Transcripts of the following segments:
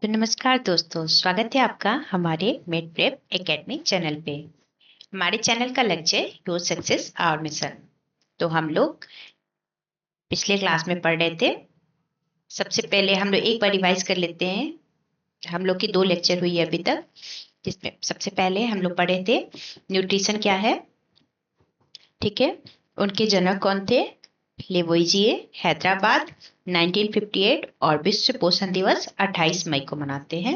तो नमस्कार दोस्तों, स्वागत है आपका हमारे मेड प्रेप एकेडमी चैनल पे। हमारे चैनल का लक्ष्य है योर सक्सेस आवर मिशन। तो हम लोग पिछले क्लास में पढ़ रहे थे। सबसे पहले हम लोग एक बार रिवाइज कर लेते हैं। हम लोग की 2 लेक्चर हुई है अभी तक, जिसमें सबसे पहले हम लोग पढ़े थे न्यूट्रिशन क्या है, ठीक है। उनके जनक कौन थे? लेवोइजिए, हैदराबाद 1958, और विश्व पोषण दिवस 28 मई को मनाते हैं।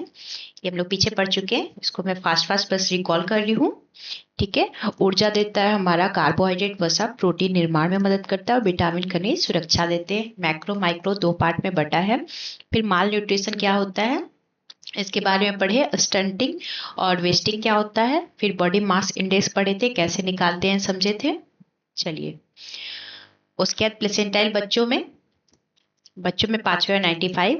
ये हम लोग पीछे पढ़ चुके हैं, इसको मैं फास्ट बस रिकॉल कर रही हूँ, ठीक है। ऊर्जा देता है हमारा, कार्बोहाइड्रेट वसा प्रोटीन निर्माण में मदद करता है, और विटामिन खनिज सुरक्षा देते हैं। मैक्रो माइक्रो 2 पार्ट में बटा है। फिर माल न्यूट्रिशन क्या होता है, इसके बारे में पढ़े। स्टंटिंग और वेस्टिंग क्या होता है। फिर बॉडी मास इंडेक्स पढ़े थे, कैसे निकालते हैं समझे थे। चलिए, उसके बाद प्लेसेंटाइल बच्चों में 5वां 95,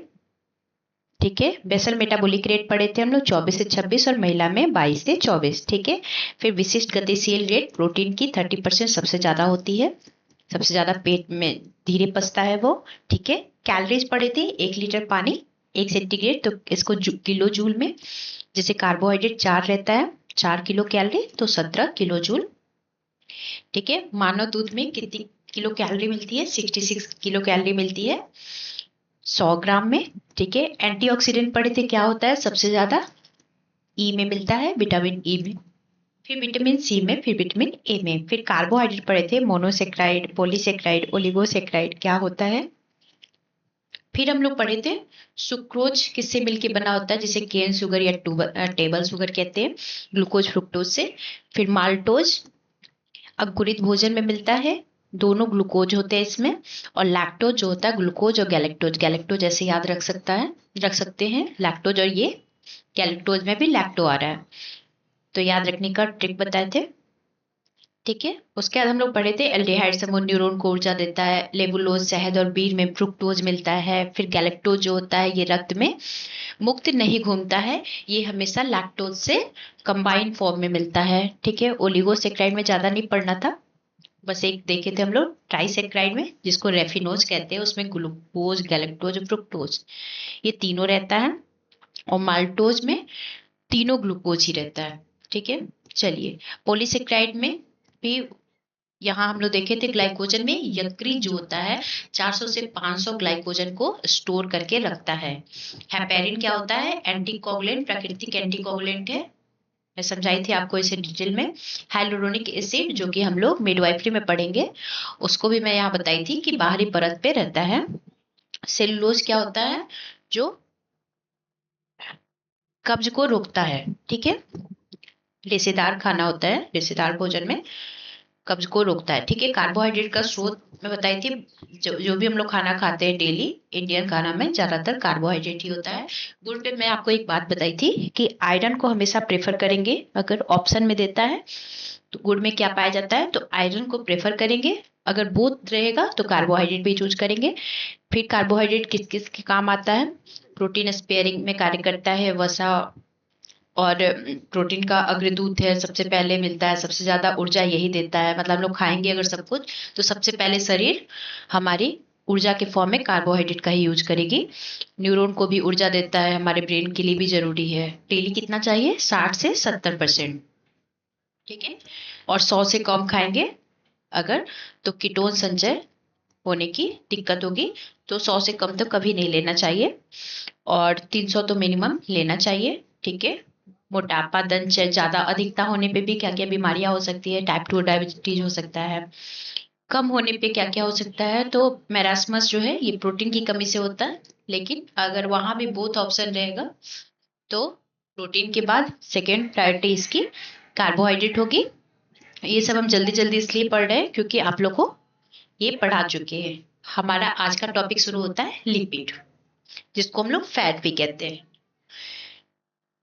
ठीक है। बेसल मेटाबॉलिक रेट पढ़े थे हम लोग 24 से 26, और महिला में 22 से 24, ठीक है। फिर विशिष्ट गतिशील रेट प्रोटीन की 30% सबसे ज्यादा होती है, सबसे ज्यादा पेट में धीरे पचता है वो, ठीक है। कैलोरीज पढ़े थे 1 लीटर पानी 1 सेंटीग्रेड, तो इसको किलो जूल में, जैसे कार्बोहाइड्रेट 4 रहता है 4 किलो कैलोरी, तो 17 किलो जूल, ठीक है। मानव दूध में कितनी किलो कैलोरी मिलती है? 66 किलो कैलोरी मिलती है 100 ग्राम में, ठीक है। एंटीऑक्सीडेंट पढ़े थे क्या होता है सबसे ज्यादा? ई में मिलता है, विटामिन ई में, फिर विटामिन सी में, फिर विटामिन ए में। फिर कार्बोहाइड्रेट पढ़े थे मोनोसेक्राइड, पॉलीसेक्राइड, ओलिगोसेक्राइड क्या होता है। फिर हम लोग पढ़े थे सुक्रोज किससे मिलके बना होता है, जिसे केन शुगर या टेबल शुगर कहते हैं, ग्लूकोज फ्रुक्टोज से। फिर माल्टोज अंकुरित भोजन में मिलता है, दोनों ग्लूकोज होते हैं इसमें। और लैक्टोज जो होता है, ग्लूकोज और गैलेक्टोज ऐसे याद रख सकते हैं, लैक्टोज और ये गैलेक्टोज में भी लैक्टो आ रहा है, तो याद रखने का ट्रिक बताए थे, ठीक है। उसके बाद हम लोग पढ़े थे एल्डिहाइड समूह न्यूरॉन को ऊर्जा देता है, लेबुलोज शहद और बीज में फ्रुक्टोज मिलता है। फिर गैलेक्टोज जो होता है ये रक्त में मुक्त नहीं घूमता है, ये हमेशा लैक्टोज से कंबाइन फॉर्म में मिलता है, ठीक है। ओलिगोसेक्राइड में ज्यादा नहीं पढ़ना था, बस एक देखे थे हम लोग ट्राइसेक्राइड में, जिसको रेफिनोज कहते हैं, उसमें ग्लूकोज गैलेक्टोज और फ्रुक्टोज ये तीनों रहता है। और माल्टोज में तीनों ग्लूकोज ही रहता है, ठीक है। चलिए, पॉलीसेक्राइड में भी यहाँ हम लोग देखे थे ग्लाइकोजन में यकृत जो होता है 400 से 500 ग्लाइकोजन को स्टोर करके रखता है। हेपेरिन क्या होता है? एंटीकोगुलेंट, प्राकृतिक एंटीकोगुलेंट है, मैं समझाई थी आपको इसे डिटेल में। हाइलुरोनिक एसिड जो कि हम लोग मिडवाइफरी में पढ़ेंगे, उसको भी मैं यहाँ बताई थी कि बाहरी परत पे रहता है। सेलुलोज क्या होता है? जो कब्ज को रोकता है, ठीक है। रेशेदार खाना होता है, रेशेदार भोजन में कब्ज को रोकता है, ठीक है। कार्बोहाइड्रेट का स्रोत मैं बताई थी, जो भी हम लोग खाना खाते हैं डेली, इंडियन खाना में ज्यादातर कार्बोहाइड्रेट ही होता है। गुड़ पे मैं आपको एक बात बताई थी कि आयरन को हमेशा प्रेफर करेंगे, अगर ऑप्शन में देता है तो गुड़ में क्या पाया जाता है, तो आयरन को प्रेफर करेंगे। अगर बोथ रहेगा तो कार्बोहाइड्रेट भी चूज करेंगे। फिर कार्बोहाइड्रेट किस किस के काम आता है? प्रोटीन स्पेयरिंग में कार्य करता है, वसा और प्रोटीन का अग्रदूत है, सबसे पहले मिलता है, सबसे ज्यादा ऊर्जा यही देता है। मतलब हम लोग खाएंगे अगर सब कुछ, तो सबसे पहले शरीर हमारी ऊर्जा के फॉर्म में कार्बोहाइड्रेट का ही यूज करेगी। न्यूरॉन को भी ऊर्जा देता है, हमारे ब्रेन के लिए भी जरूरी है। डेली कितना चाहिए? 60 से 70%, ठीक है। और 100 से कम खाएंगे अगर, तो कीटोन संचय होने की दिक्कत होगी, तो 100 से कम तो कभी नहीं लेना चाहिए, और 300 तो मिनिमम लेना चाहिए, ठीक है। मोटापा दंश ज्यादा अधिकता होने पे भी क्या क्या बीमारियां हो सकती है? टाइप 2 डायबिटीज हो सकता है। कम होने पे क्या क्या हो सकता है? तो मैरास्मस जो है ये प्रोटीन की कमी से होता है, लेकिन अगर वहां भी बोथ ऑप्शन रहेगा तो प्रोटीन के बाद सेकेंड प्रायोरिटी इसकी कार्बोहाइड्रेट होगी। ये सब हम जल्दी जल्दी इसलिए पढ़ रहे हैं क्योंकि आप लोग को ये पढ़ा चुके हैं। हमारा आज का टॉपिक शुरू होता है लिपिड, जिसको हम लोग फैट भी कहते हैं।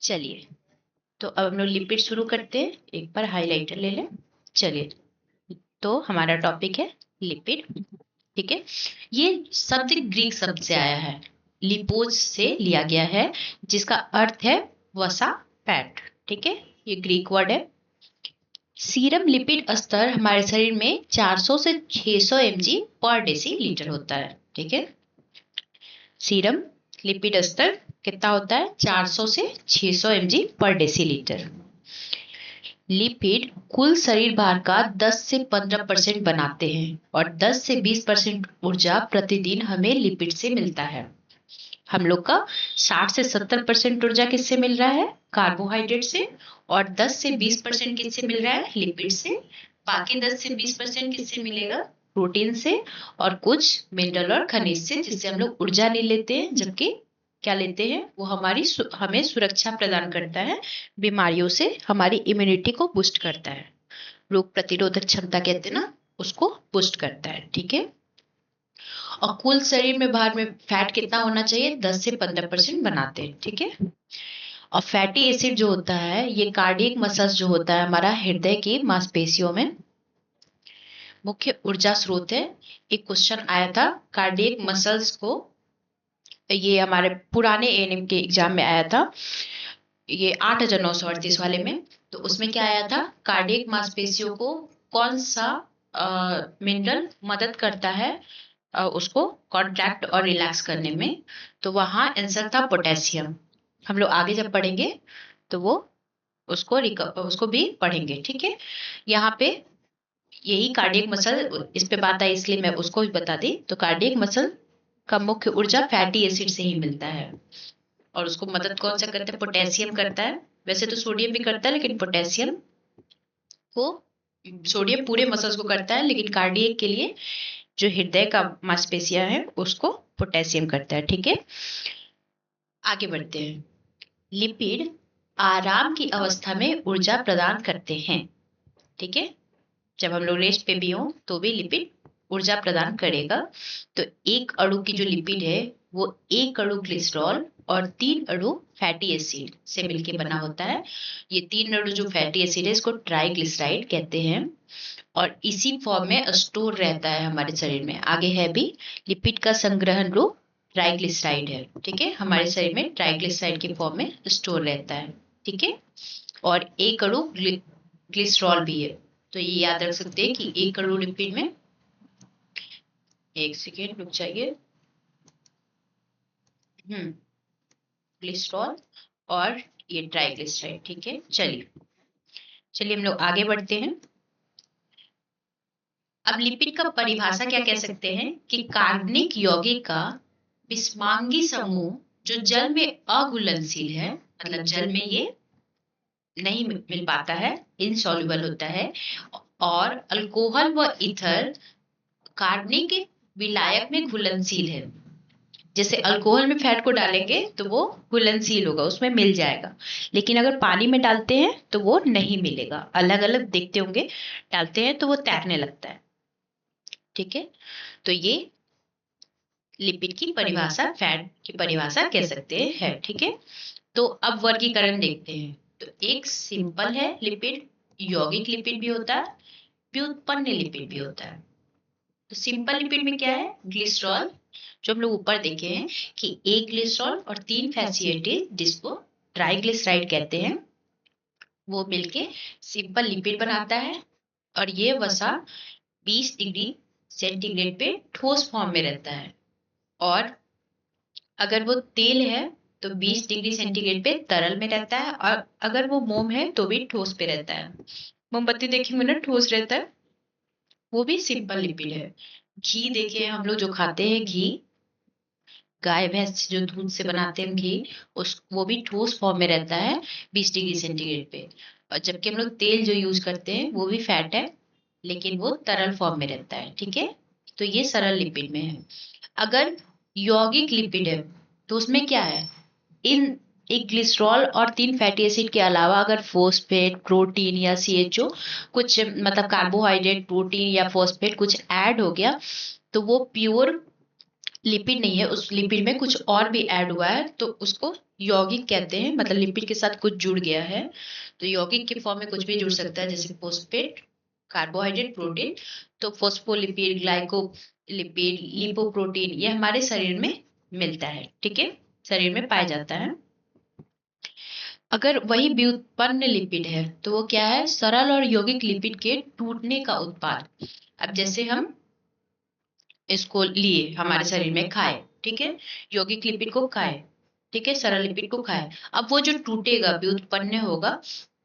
चलिए, तो अब हम लोग लिपिड शुरू करते हैं, एक बार हाइलाइटर ले लें। चलिए, तो हमारा टॉपिक है लिपिड, ठीक है। ये शब्द ग्रीक शब्द से आया है, लिपोज से लिया गया है, जिसका अर्थ है वसा, फैट, ठीक है। ये ग्रीक वर्ड है। सीरम लिपिड स्तर हमारे शरीर में 400 से 600 mg पर डेसी लीटर होता है, ठीक है। सीरम लिपिड स्तर कितना होता है? 400 से 600 mg पर डेसीलीटर। लिपिड कुल शरीर भार का 10 से 15% बनाते हैं और 10 से 20% ऊर्जा प्रतिदिन हमें लिपिड से मिलता है। हम लोग का 60 से 70% ऊर्जा किससे मिल रहा है? कार्बोहाइड्रेट से। और 10 से 20% किससे मिल रहा है? लिपिड से। बाकी 10 से 20% किससे मिलेगा? प्रोटीन से और कुछ मिनरल और खनिज से, जिससे हम लोग ऊर्जा नहीं लेते हैं, जबकि क्या लेते हैं? वो हमें सुरक्षा प्रदान करता है, बीमारियों से हमारी इम्यूनिटी को बूस्ट करता है, रोग प्रतिरोधक क्षमता कहते हैं ना, उसको बूस्ट करता है। ठीक है। और कुल शरीर में भार में फैट कितना होना चाहिए? 10 से 15% बनाते हैं। ठीक है। और फैटी एसिड जो होता है, ये कार्डियक मसल्स जो होता है हमारा, हृदय की मांसपेशियों में मुख्य ऊर्जा स्रोत है। एक क्वेश्चन आया था कार्डियक मसल्स को, ये हमारे पुराने एएनएम के एग्जाम में आया था, ये 8,938 वाले में। तो उसमें क्या आया था? कार्डियक मांसपेशियों को कौन सा मिनरल मदद करता है उसको कॉन्ट्रैक्ट और रिलैक्स करने में? तो वहां आंसर था पोटेशियम। हम लोग आगे जब पढ़ेंगे तो वो उसको भी पढ़ेंगे। ठीक है। यहाँ पे यही कार्डियक मसल, इस पे बात आई इसलिए मैं उसको भी बता दी। तो कार्डियक मसल का मुख्य ऊर्जा फैटी एसिड से ही मिलता है और उसको मदद कौन सा करता है? पोटेशियम करता है। वैसे तो सोडियम भी करता है, लेकिन पोटेशियम को, सोडियम पूरे मसल्स को करता है, लेकिन कार्डियक के लिए जो हृदय का मांसपेशियां है उसको पोटेशियम करता है। ठीक है। आगे बढ़ते हैं। लिपिड आराम की अवस्था में ऊर्जा प्रदान करते हैं। ठीक है। जब हम लोग रेस्ट पे भी हो तो भी लिपिड ऊर्जा प्रदान करेगा। तो एक अणु की जो लिपिड है वो एक अणु ग्लिसरॉल और 3 अणु फैटी एसिड से मिलकर बना होता है। ये 3 अणु जो फैटी एसिड है इसको ट्राइग्लिसराइड कहते हैं और इसी फॉर्म में स्टोर रहता है हमारे शरीर में। आगे है भी, लिपिड का संग्रहण रूप ट्राइग्लिसराइड है। ठीक है। हमारे शरीर में ट्राइग्लिसराइड की फॉर्म में स्टोर रहता है। ठीक है। और एक अणु ग्लिसरॉल भी है। तो ये याद रख सकते हैं कि एक अणु लिपिड में, एक सेकेंड रुक जाइए, ग्लिसरॉल और ये ट्राइग्लिसराइड। ठीक है। चलिए हम लोग आगे बढ़ते हैं। अब लिपिड का परिभाषा क्या कह सकते हैं कि कार्बनिक यौगिक का विस्मांगी समूह जो जल में अघुलनशील है, मतलब जल में ये नहीं मिल पाता है, इनसॉल्युबल होता है, और अल्कोहल व ईथर कार्बनिक विलायक में घुलनशील है। जैसे अल्कोहल में फैट को डालेंगे तो वो घुलनशील होगा, उसमें मिल जाएगा, लेकिन अगर पानी में डालते हैं तो वो नहीं मिलेगा। अलग अलग देखते होंगे, डालते हैं तो वो तैरने लगता है। ठीक है। तो ये लिपिड की परिभाषा, फैट की परिभाषा कह सकते हैं। ठीक है। तो अब वर्गीकरण देखते हैं। तो एक सिंपल है लिपिड, यौगिक लिपिड भी होता है, व्युत्पन्न लिपिड भी होता है। तो सिंपल लिपिड में क्या है? ग्लिसरॉल, जो हम लोग ऊपर देखे हैं कि एक ग्लिसरॉल और 3 फैटी एसिड जिसको ट्राइग्लिसराइड कहते हैं, वो मिलके सिंपल लिपिड बनाता है। और ये वसा 20 डिग्री सेंटीग्रेड पे ठोस फॉर्म में रहता है, और अगर वो तेल है तो 20 डिग्री सेंटीग्रेड पे तरल में रहता है, और अगर वो मोम है तो भी ठोस पे रहता है। मोमबत्ती देखेंगे ना, ठोस रहता है, वो भी सिंपल लिपिड है। घी देखिए, हम लोग जो खाते हैं घी, गाय भैंस जो दूध से बनाते हैं घी, उस वो भी ठोस फॉर्म में रहता है 20 डिग्री सेंटीग्रेड पे। और जबकि हम लोग तेल जो यूज करते हैं वो भी फैट है, लेकिन वो तरल फॉर्म में रहता है। ठीक है। तो ये सरल लिपिड में है। अगर यौगिक लिपिड है तो उसमें क्या है? इन एक ग्लिसरॉल और 3 फैटी एसिड के अलावा अगर फॉस्फेट, प्रोटीन या सीएचओ, कुछ मतलब कार्बोहाइड्रेट, प्रोटीन या फॉस्फेट कुछ ऐड हो गया तो वो प्योर लिपिड नहीं है, उस लिपिड में कुछ और भी ऐड हुआ है तो उसको यौगिक कहते हैं। मतलब लिपिड के साथ कुछ जुड़ गया है। तो यौगिक के फॉर्म में कुछ भी जुड़ सकता है, जैसे फॉस्फेट, कार्बोहाइड्रेट, प्रोटीन। तो फॉस्फोलिपिड, ग्लाइकोलिपिड, लिपोप्रोटीन, ये हमारे शरीर में मिलता है। ठीक है। शरीर में पाया जाता है। अगर वही व्युत्पन्न लिपिड है तो वो क्या है? सरल और यौगिक लिपिड के टूटने का उत्पाद। अब जैसे हम इसको लिए हमारे शरीर में खाए ठीक है, यौगिक लिपिड को खाए, ठीक है, सरल लिपिड को खाए। अब वो जो टूटेगा, व्युत्पन्न होगा,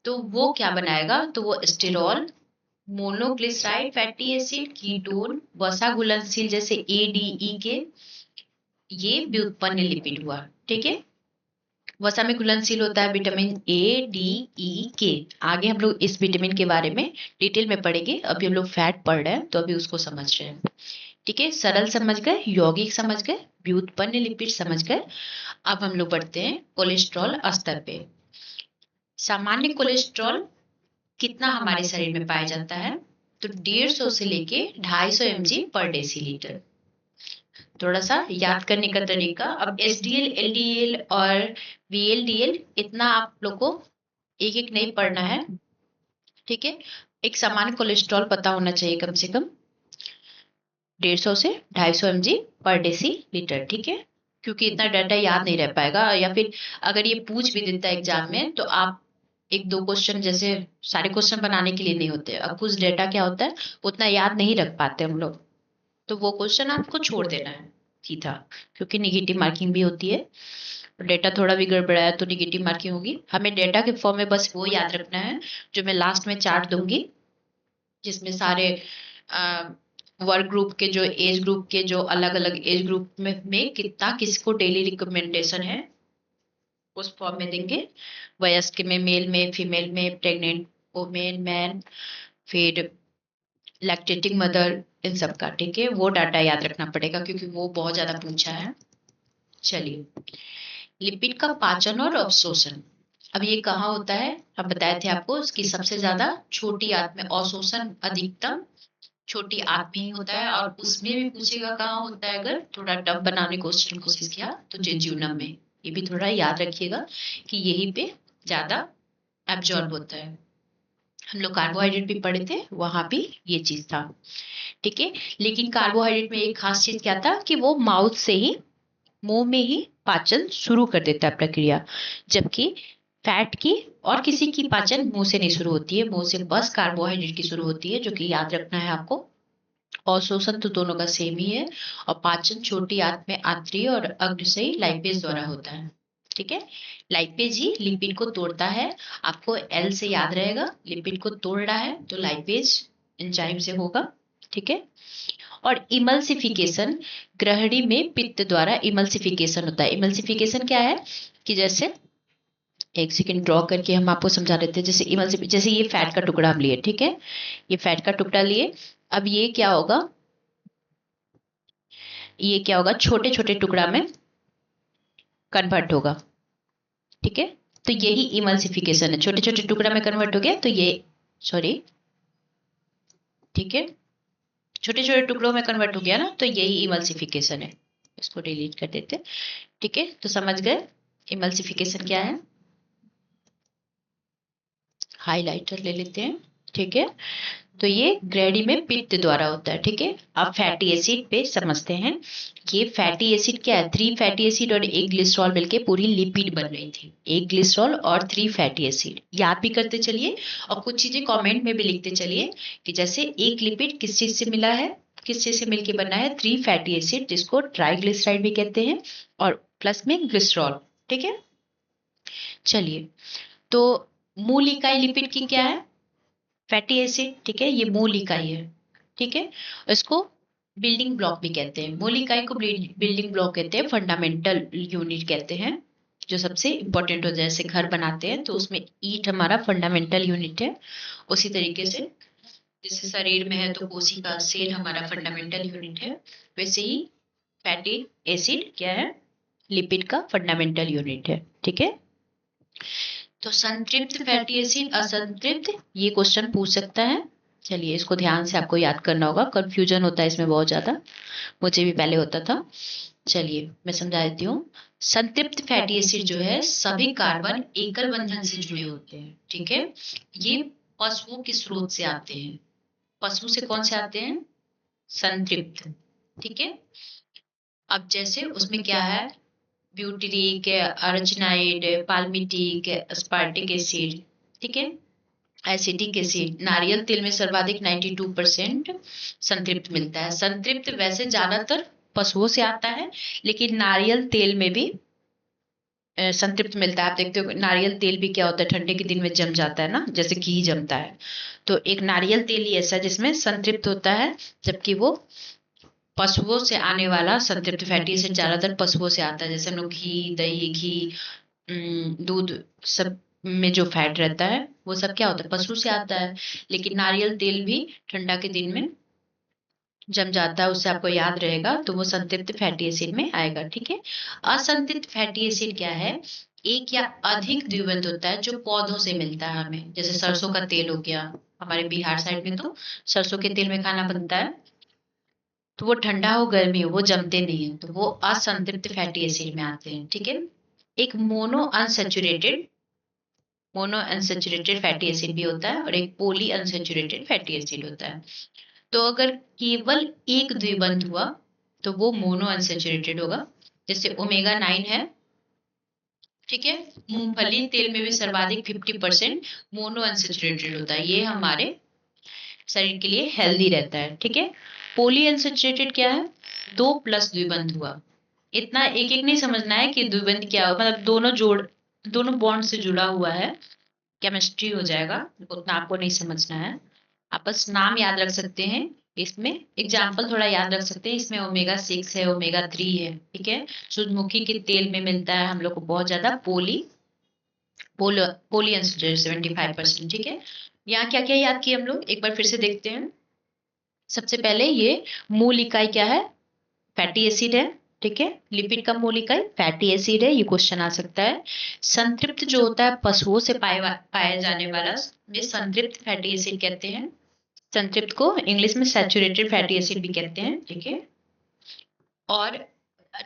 तो वो क्या बनाएगा, तो वो sterol, monoglyceride fatty acid, ketone, वसा घुलनशील जैसे एडीई के, ये व्युत्पन्न लिपिड हुआ, ठीक है। वसा में घुलनशील होता है विटामिन ए, डी, ई, के। आगे हम लोग इस विटामिन के बारे में डिटेल में पढ़ेंगे, अभी हम लोग फैट पढ़ रहे हैं तो अभी उसको समझ रहे हैं, ठीक है। सरल समझ गए, यौगिक समझ गए, व्युत्पन्न लिपिड समझ गए। अब हम लोग बढ़ते हैं कोलेस्ट्रॉल स्तर पे। सामान्य कोलेस्ट्रॉल कितना हमारे शरीर में पाया जाता है, तो 150 से लेके 250 mg पर डेसीलीटर। थोड़ा सा याद करने का तरीका, अब एसडीएल, एलडीएल और वीएलडीएल इतना आप लोग को एक एक नहीं पढ़ना है, ठीक है। एक सामान्य कोलेस्ट्रॉल पता होना चाहिए कम से कम 150 से 250 mg पर डेसीलीटर, ठीक है। क्योंकि इतना डाटा याद नहीं रह पाएगा, या फिर अगर ये पूछ भी देता है एग्जाम में तो आप एक दो क्वेश्चन, जैसे सारे क्वेश्चन बनाने के लिए नहीं होते, अब कुछ डेटा क्या होता है उतना याद नहीं रख पाते हम लोग, तो वो क्वेश्चन आपको छोड़ देना है सीधा, क्योंकि निगेटिव मार्किंग भी होती है। डेटा थोड़ा भी गड़बड़ाया तो निगेटिव मार्किंग होगी। हमें डेटा के फॉर्म में बस वो याद रखना है जो मैं लास्ट में चार्ट दूंगी, जिसमें सारे वर्क ग्रुप के, जो एज ग्रुप के, जो अलग अलग एज ग्रुप में कितना किसको डेली रिकमेंडेशन है उस फॉर्म में देंगे। वयस्क में, मेल में, फीमेल में, प्रेग्नेंट वोमेन, मैन, फिर लैक्टेटिंग मदर, इन सब का, ठीक है। वो डाटा याद रखना पड़ेगा क्योंकि वो बहुत ज्यादा पूछा है। चलिए, लिपिड का पाचन और अवशोषण। अब ये कहाँ होता है, हम बताए थे आपको, इसकी सबसे ज्यादा छोटी आंत में, अवशोषण अधिकतम छोटी आंत में ही होता है, और उसमें भी पूछेगा कहाँ होता है, अगर थोड़ा टफ बनाने की कोशिश किया तो जेजुनम में। ये भी थोड़ा याद रखिएगा कि यहीं पे ज्यादा एब्जॉर्ब होता है। हम लोग कार्बोहाइड्रेट भी पढ़े थे, वहां भी ये चीज था, ठीक है। लेकिन कार्बोहाइड्रेट में एक खास चीज क्या था कि वो माउथ से ही, मुंह में ही पाचन शुरू कर देता है प्रक्रिया, जबकि फैट की और किसी की पाचन मुंह से नहीं शुरू होती है, मुंह से बस कार्बोहाइड्रेट की शुरू होती है, जो कि याद रखना है आपको। और शोषण तो दोनों का सेम ही है, और पाचन छोटी आंत में आंतरी और अग्रसही लाइपेज द्वारा होता है, ठीक है। लाइपेज ही लिपिड को तोड़ता है, आपको एल से याद रहेगा, लिपिड को तोड़ रहा है तो लाइपेज एंजाइम से होगा, ठीक है। और इमल्सिफिकेशन, ग्रहणी में पित्त द्वारा इमल्सिफिकेशन होता है। इमल्सिफिकेशन क्या है कि जैसे एक सेकंड ड्रॉ करके हम आपको समझा देते हैं। जैसे इमल्सिफिकेशन, जैसे ये फैट का टुकड़ा हम लिए, ठीक है, ये फैट का टुकड़ा लिए, अब ये क्या होगा, ये क्या होगा, छोटे छोटे टुकड़ा में कन्वर्ट होगा, ठीक है। तो यही इमल्सिफिकेशन है, छोटे छोटे टुकड़ा में कन्वर्ट हो गया तो ये, सॉरी, ठीक है, छोटे छोटे टुकड़ों में कन्वर्ट हो गया ना, तो यही इमल्सिफिकेशन है। इसको डिलीट कर देते, ठीक है। तो समझ गए इमल्सिफिकेशन क्या है। हाइलाइटर ले लेते हैं, ठीक है। तो ये ग्रेडी में पित्त द्वारा होता है, ठीक है। अब फैटी एसिड पे समझते हैं। ये फैटी एसिड क्या है, 3 फैटी एसिड और 1 ग्लिसरॉल मिलके पूरी लिपिड बन रही थी। 1 ग्लिसरॉल और 3 फैटी एसिड, याद भी करते चलिए, और कुछ चीजें कमेंट में भी लिखते चलिए कि जैसे एक लिपिड किस चीज से मिला है, किस चीज से मिलके बना है, 3 फैटी एसिड, जिसको ट्राइग्लिसराइड भी कहते हैं, और प्लस में ग्लिसरॉल, ठीक है। चलिए, तो मूल इकाई लिपिड की क्या है, फैटी एसिड, ठीक है, ये मूल इकाई है, ठीक है। इसको बिल्डिंग ब्लॉक भी कहते हैं, मूल इकाई को बिल्डिंग ब्लॉक कहते हैं, फंडामेंटल यूनिट कहते हैं, जो सबसे इंपॉर्टेंट हो, जैसे घर बनाते हैं तो उसमें ईंट हमारा फंडामेंटल यूनिट है, उसी तरीके से जैसे शरीर में है तो कोशिका, सेल हमारा फंडामेंटल यूनिट है, वैसे ही फैटी एसिड क्या है, लिपिड का फंडामेंटल यूनिट है, ठीक है। तो संतृप्त फैटी एसिड, असंतृप्त, ये क्वेश्चन पूछ सकता है। चलिए, इसको ध्यान से आपको याद करना होगा, कंफ्यूजन होता है इसमें बहुत ज्यादा, मुझे भी पहले होता था। चलिए मैं समझा देती हूँ। संतृप्त फैटी एसिड जो है, सभी कार्बन एकल बंधन से जुड़े होते हैं, ठीक है। ये पशुओं के स्रोत से आते हैं। पशु से कौन से आते हैं, संतृप्त, ठीक है। अब जैसे उसमें क्या है, ब्यूटेरिक, अर्जिनाइड, पाल्मिटिक, अस्पार्टिक एसिड, ठीक है, एसिटिक एसिड। नारियल तेल में सर्वाधिक 92% संतृप्त मिलता है। संतृप्त वैसे ज्यादातर पशुओं से आता है, लेकिन नारियल तेल में भी संतृप्त मिलता है। आप देखते हो नारियल तेल भी क्या होता है, ठंडे के दिन में जम जाता है ना, जैसे घी जमता है। तो एक नारियल तेल ही ऐसा जिसमें संतृप्त होता है, जबकि वो पशुओं से आने वाला संतृप्त फैटी एसिड ज्यादातर पशुओं से आता है। जैसे हम लोग घी, दही, घी, दूध, सब में जो फैट रहता है वो सब क्या होता है, पशु से आता है। लेकिन नारियल तेल भी ठंडा के दिन में जम जाता है, उससे आपको याद रहेगा, तो वो संतृप्त फैटी एसिड में आएगा। ठीक है। असंतृप्त फैटी एसिड क्या है, एक या अधिक द्विबंध होता है जो पौधों से मिलता है हमें। जैसे सरसों का तेल हो गया, हमारे बिहार साइड में तो सरसों के तेल में खाना बनता है, तो वो ठंडा हो गर्मी हो वो जमते नहीं है, तो वो असंतृप्त फैटी एसिड में आते हैं। ठीक है। एक मोनो अनसेचुरेटेड फैटी एसिड भी होता है, और एक पॉली अनसेचुरेटेड फैटी एसिड होता है। तो अगर केवल एक द्विबंध हुआ तो वो मोनो अनसेचुरेटेड होगा। जैसे ओमेगा 9 है, ठीक है। मूंगफली तेल में भी सर्वाधिक 50% मोनो अनसेचुरेटेड होता है, ये हमारे शरीर के लिए हेल्दी रहता है। ठीक है। पॉली अनसेचुरेटेड क्या है, 2+ द्विबंध हुआ। इतना एक एक नहीं समझना है कि द्विबंध क्या हो, मतलब दोनों बॉन्ड से जुड़ा हुआ है, केमिस्ट्री हो जाएगा, उतना आपको नहीं समझना है। आप बस नाम याद रख सकते हैं, इसमें एग्जाम्पल थोड़ा याद रख सकते हैं। इसमें ओमेगा 6 है, ओमेगा 3 है। ठीक है। सूरजमुखी के तेल में मिलता है हम लोग को बहुत ज्यादा पोली अनसेचुरेटेड 75%। ठीक है। यहाँ क्या क्या याद किए हम लोग, एक बार फिर से देखते हैं। सबसे पहले ये मूल इकाई क्या है, फैटी एसिड है। ठीक है। लिपिड का मूल इकाई फैटी एसिड है, ये क्वेश्चन आ सकता है। संतृप्त जो होता है पशुओं से पाया जाने वाला, ये संतृप्त फैटी एसिड कहते हैं। संतृप्त को इंग्लिश में सैचुरेटेड फैटी एसिड भी कहते हैं। ठीक है। और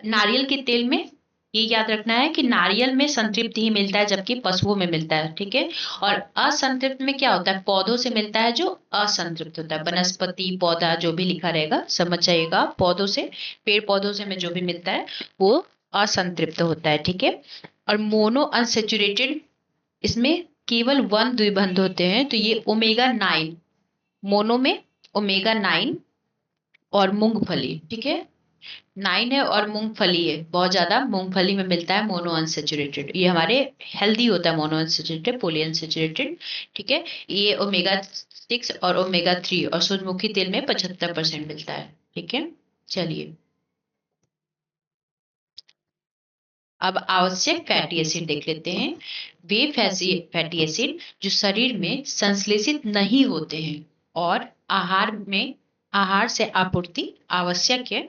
नारियल के तेल में ये याद रखना है कि नारियल में संतृप्त ही मिलता है, जबकि पशुओं में मिलता है। ठीक है। और असंतृप्त में क्या होता है, पौधों से मिलता है जो असंतृप्त होता है। वनस्पति, पौधा, जो भी लिखा रहेगा समझ जाइएगा, पौधों से, पेड़ पौधों से में जो भी मिलता है वो असंतृप्त होता है। ठीक है। और मोनो अनसेचुरेटेड, इसमें केवल 1 द्विबंध होते हैं, तो ये ओमेगा 9, मोनो में ओमेगा 9 और मूंगफली। ठीक है। 9 है और मूंगफली है, बहुत ज्यादा मूंगफली में मिलता है मोनो अनसेचुरेटेड। ये हमारे हेल्दी होता है मोनो अनसेचुरेटेड, पॉली अनसेचुरेटेड। ठीक है। ये ओमेगा 6 और ओमेगा 3 और सूरजमुखी तेल में 75% मिलता है। ठीक है। चलिए, अब आवश्यक फैटी एसिड देख लेते हैं। वे फैटी एसिड जो शरीर में संश्लेषित नहीं होते हैं और आहार से आपूर्ति आवश्यक है।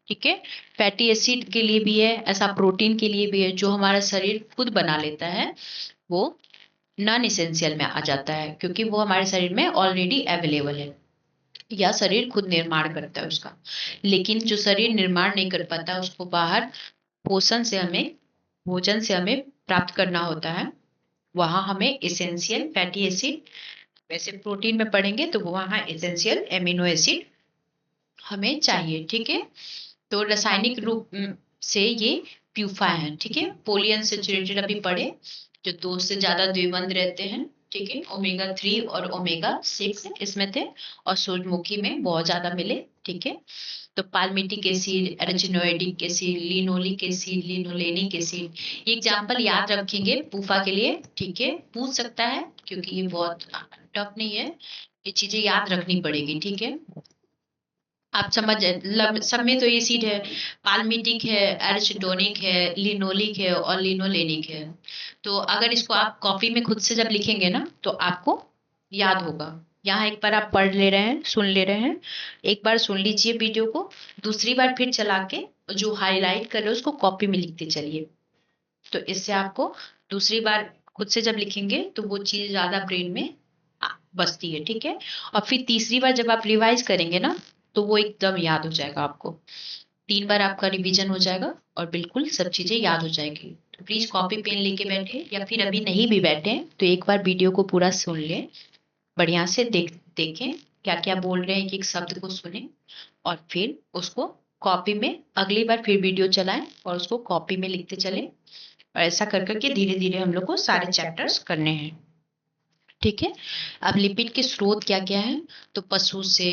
ठीक है। फैटी एसिड के लिए भी है, ऐसा प्रोटीन के लिए भी है, जो हमारा शरीर खुद बना लेता है, वो नॉन इसेंशियल में आ जाता है, क्योंकि वो हमारे शरीर में ऑलरेडी अवेलेबल है, या शरीर खुद निर्माण करता है उसका। लेकिन जो शरीर निर्माण नहीं कर पाता, उसको बाहर पोषण से हमें भोजन से हमें प्राप्त करना होता है, वहां हमें इसेंशियल फैटी एसिड, वैसे प्रोटीन में पढ़ेंगे तो वहां इसेंशियल एमिनो एसिड हमें चाहिए। ठीक है। तो रासायनिक रूप से ये प्यूफा है। ठीक है। पॉलीअनसेचुरेटेड अभी पढ़े, जो 2 से ज्यादा द्विबंध रहते हैं। ठीक है। ओमेगा 3 और ओमेगा 6 इसमें थे, और सूरजमुखी में बहुत ज्यादा मिले। ठीक है। तो palmitic acid, arachidonic acid, linoleic acid, linolenic acid, ये एग्जाम्पल याद रखेंगे पूफा के लिए। ठीक है। पूछ सकता है, क्योंकि ये बहुत टफ नहीं है, ये चीजें याद रखनी पड़ेगी। ठीक है। आप समझ, सब में तो एसिड है, पाल्मिटिक है, एराचिडोनिक है, लिनोलिक है और लिनोलेनिक है। तो अगर इसको आप कॉपी में खुद से जब लिखेंगे ना, तो आपको याद होगा। यहाँ एक बार आप पढ़ ले रहे हैं, सुन ले रहे हैं, एक बार सुन लीजिए वीडियो को, दूसरी बार फिर चला के जो हाईलाइट कर रहे हो उसको कॉपी में लिखते चलिए। तो इससे आपको दूसरी बार खुद से जब लिखेंगे तो वो चीज ज्यादा ब्रेन में बसती है। ठीक है। और फिर तीसरी बार जब आप रिवाइज करेंगे ना, तो वो एकदम याद हो जाएगा आपको। 3 बार आपका रिवीजन हो जाएगा और बिल्कुल सब चीजें याद हो जाएगी। तो प्लीज कॉपी पेन लेके बैठे, या फिर अभी नहीं भी बैठे तो एक बार वीडियो को पूरा सुन लें, बढ़िया से देखें क्या क्या बोल रहे हैं, एक शब्द को सुने, और फिर उसको कॉपी में अगली बार फिर वीडियो चलाएं और उसको कॉपी में लिखते चलें। और ऐसा कर करके धीरे धीरे हम लोग को सारे चैप्टर्स करने हैं। ठीक है। अब लिपिड के स्रोत क्या क्या है, तो पशु से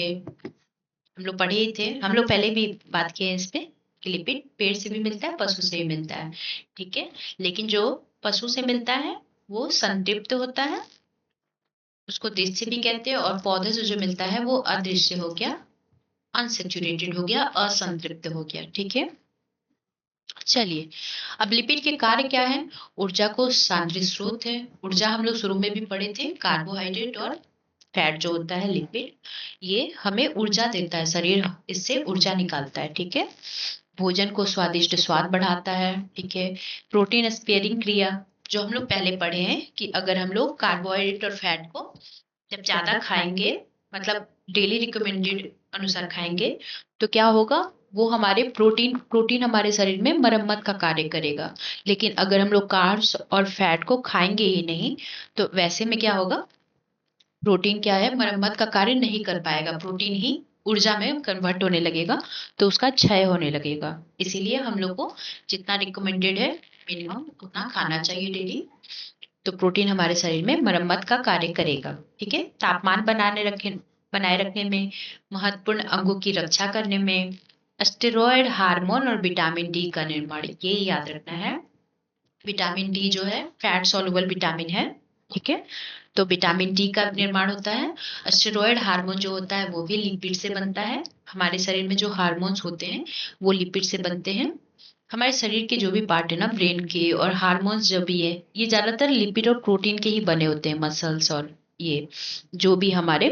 हम लोग पढ़े ही थे, हम लोग पहले भी बात किए हैं इस पे। कि लिपिड पेड़ से भी मिलता है, पशु से भी मिलता है, ठीक है। लेकिन जो पशु से मिलता है वो संतृप्त होता है, उसको दृश्य भी कहते हैं, और पौधे से जो मिलता है वो अदृश्य हो गया, अनसेचुरेटेड हो गया, असंतृप्त हो गया, ठीक है। चलिए, अब लिपिड के कार्य क्या है? ऊर्जा को सांद्रित स्रोत है। ऊर्जा हम लोग शुरू में भी पढ़े थे, कार्बोहाइड्रेट और फैट जो होता है लिपिड, ये हमें ऊर्जा देता है, शरीर इससे ऊर्जा निकालता है, ठीक है। भोजन को स्वादिष्ट स्वाद बढ़ाता है, ठीक है। प्रोटीन स्पेयरिंग क्रिया, जो हम लोग पहले पढ़े हैं कि अगर हम लोग कार्बोहाइड्रेट और फैट को जब ज्यादा खाएंगे, मतलब डेली रिकमेंडेड अनुसार खाएंगे, तो क्या होगा, वो हमारे प्रोटीन हमारे शरीर में मरम्मत का कार्य करेगा। लेकिन अगर हम लोग कार्ब्स और फैट को खाएंगे ही नहीं, तो वैसे में क्या होगा, प्रोटीन क्या है, मरम्मत का कार्य नहीं कर पाएगा, प्रोटीन ही ऊर्जा में कन्वर्ट होने लगेगा, तो उसका क्षय होने लगेगा। इसीलिए हम लोग को जितना रिकमेंडेड है मिनिमम उतना खाना चाहिए डेली, तो प्रोटीन हमारे शरीर में मरम्मत का कार्य करेगा, ठीक है। तापमान बनाए रखने में, महत्वपूर्ण अंगों की रक्षा करने में, स्टेरॉयड हार्मोन और विटामिन डी का निर्माण, ये याद रखना है। विटामिन डी जो है फैट सॉल्युबल विटामिन है, ठीक है। तो विटामिन डी का निर्माण होता है। स्टेरॉयड हार्मोन जो होता है वो भी लिपिड से बनता है। हमारे शरीर में जो हार्मोन्स होते हैं वो लिपिड से बनते हैं। हमारे शरीर के जो भी पार्ट है ना, ब्रेन के और हार्मोन्स जो भी है, ये ज्यादातर लिपिड और प्रोटीन के ही बने होते हैं, मसल्स और ये जो भी हमारे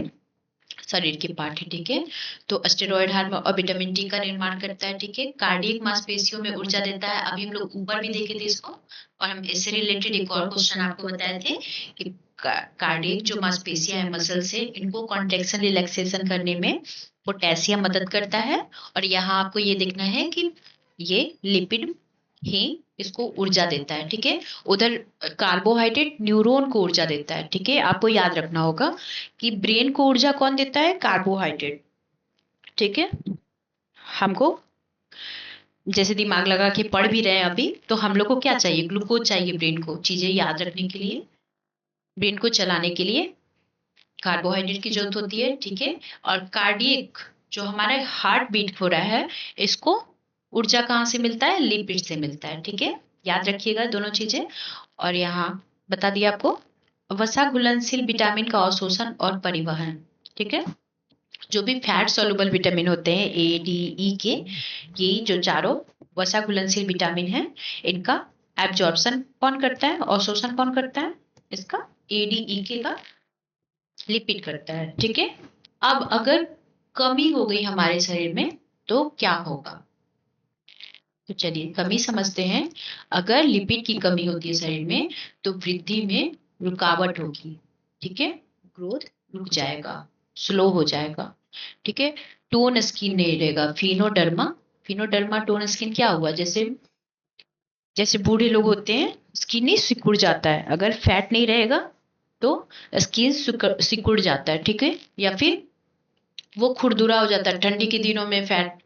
शरीर के पार्ट है, ठीक है। तो स्टेरॉयड हार्मोन और विटामिन डी का निर्माण करता है, ठीक है। कार्डियक मांसपेशियों में ऊर्जा देता है, अभी हम लोग ऊपर भी देखे थे इसको, और हम इससे रिलेटेड एक और क्वेश्चन आपको बताए थे कि कार्डियक जो मांसपेशियां हैं मसल से, इनको कॉन्ट्रेक्शन रिलैक्सेशन करने में पोटेशियम मदद करता है। और यहाँ आपको ये देखना है कि ये लिपिड ही इसको ऊर्जा देता है, ठीक है। उधर कार्बोहाइड्रेट न्यूरॉन को ऊर्जा देता है, ठीक है। आपको याद रखना होगा कि ब्रेन को ऊर्जा कौन देता है, कार्बोहाइड्रेट, ठीक है। हमको जैसे दिमाग लगा के पढ़ भी रहे हैं अभी, तो हम लोग को क्या चाहिए, ग्लूकोज चाहिए ब्रेन को, चीजें याद रखने के लिए, ब्रेन को चलाने के लिए कार्बोहाइड्रेट की जरूरत होती है, ठीक है। और कार्डियक जो हमारा हार्ट बीट हो रहा है, इसको ऊर्जा कहाँ से मिलता है, लिपिड से मिलता है, ठीक है। याद रखिएगा दोनों चीजें। और यहाँ बता दिया आपको, वसा घुलनशील विटामिन का अवशोषण और परिवहन, ठीक है। जो भी फैट सॉल्युबल विटामिन होते हैं ए डी ई के, ये जो चारों वसा घुलनशील विटामिन है, इनका एब्जॉर्प्शन कौन करता है, अवशोषण कौन करता है, इसका ए डी ई के का लिपिड करता है, ठीक है। अब अगर कमी हो गई हमारे शरीर में तो क्या होगा, तो चलिए कमी समझते हैं। अगर लिपिड की कमी होती है शरीर में तो वृद्धि में रुकावट होगी, ठीक है। ग्रोथ रुक जाएगा, स्लो हो जाएगा, ठीक है। टोन स्किन नहीं रहेगा, फिनोडर्मा, फिनोडर्मा टोन स्किन क्या हुआ, जैसे जैसे बूढ़े लोग होते हैं स्किन नहीं सिकुड़ जाता है, अगर फैट नहीं रहेगा तो स्किन सिकुड़ जाता है, ठीक है। या फिर वो खुरदुरा हो जाता है, ठंडी के दिनों में फैट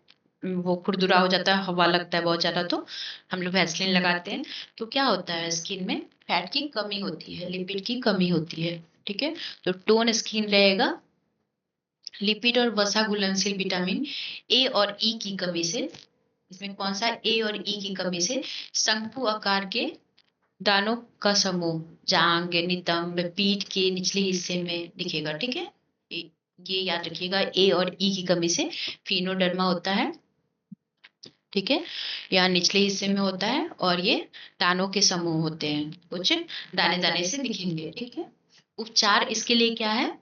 वो खुरदुरा हो जाता है, हवा लगता है बहुत ज्यादा, तो हम लोग वैसलीन लगाते हैं। तो क्या होता है, स्किन में फैट की कमी होती है, लिपिड की कमी होती है, ठीक है। तो टोन स्किन रहेगा। लिपिड और वसा घुलनशील विटामिन ए और ई की कमी से, इसमें कौन सा ए और ई की कमी से, शंकु आकार के दानों का समूह जांग नितंब पीठ के निचले हिस्से में दिखेगा, ठीक है। ये याद रखिएगा, ए और ई की कमी से फिनोडर्मा होता है, ठीक है। यहाँ निचले हिस्से में होता है, और ये दानों के समूह होते हैं, कुछ दाने दाने से दिखेंगे, ठीक है। उपचार इसके लिए क्या है,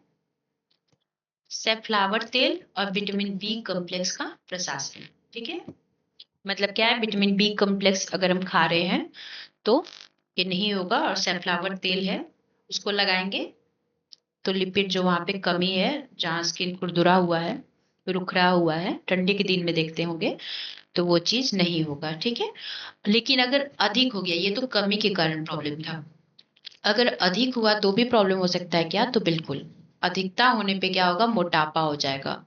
सेफ्लावर तेल और विटामिन बी कॉम्प्लेक्स का प्रशासन, ठीक है। मतलब क्या है, विटामिन बी कॉम्प्लेक्स अगर हम खा रहे हैं तो ये नहीं होगा, और सनफ्लावर तेल है उसको लगाएंगे तो लिपिड जो वहां पे कमी है, जहाँ स्किन खुरदुरा हुआ है, रुखरा हुआ है, ठंडी के दिन में देखते होंगे, तो वो चीज नहीं होगा, ठीक है। लेकिन अगर अधिक हो गया, ये तो कमी के कारण प्रॉब्लम था, अगर अधिक हुआ तो भी प्रॉब्लम हो सकता है क्या, तो बिल्कुल अधिकता होने पे क्या होगा, मोटापा हो जाएगा,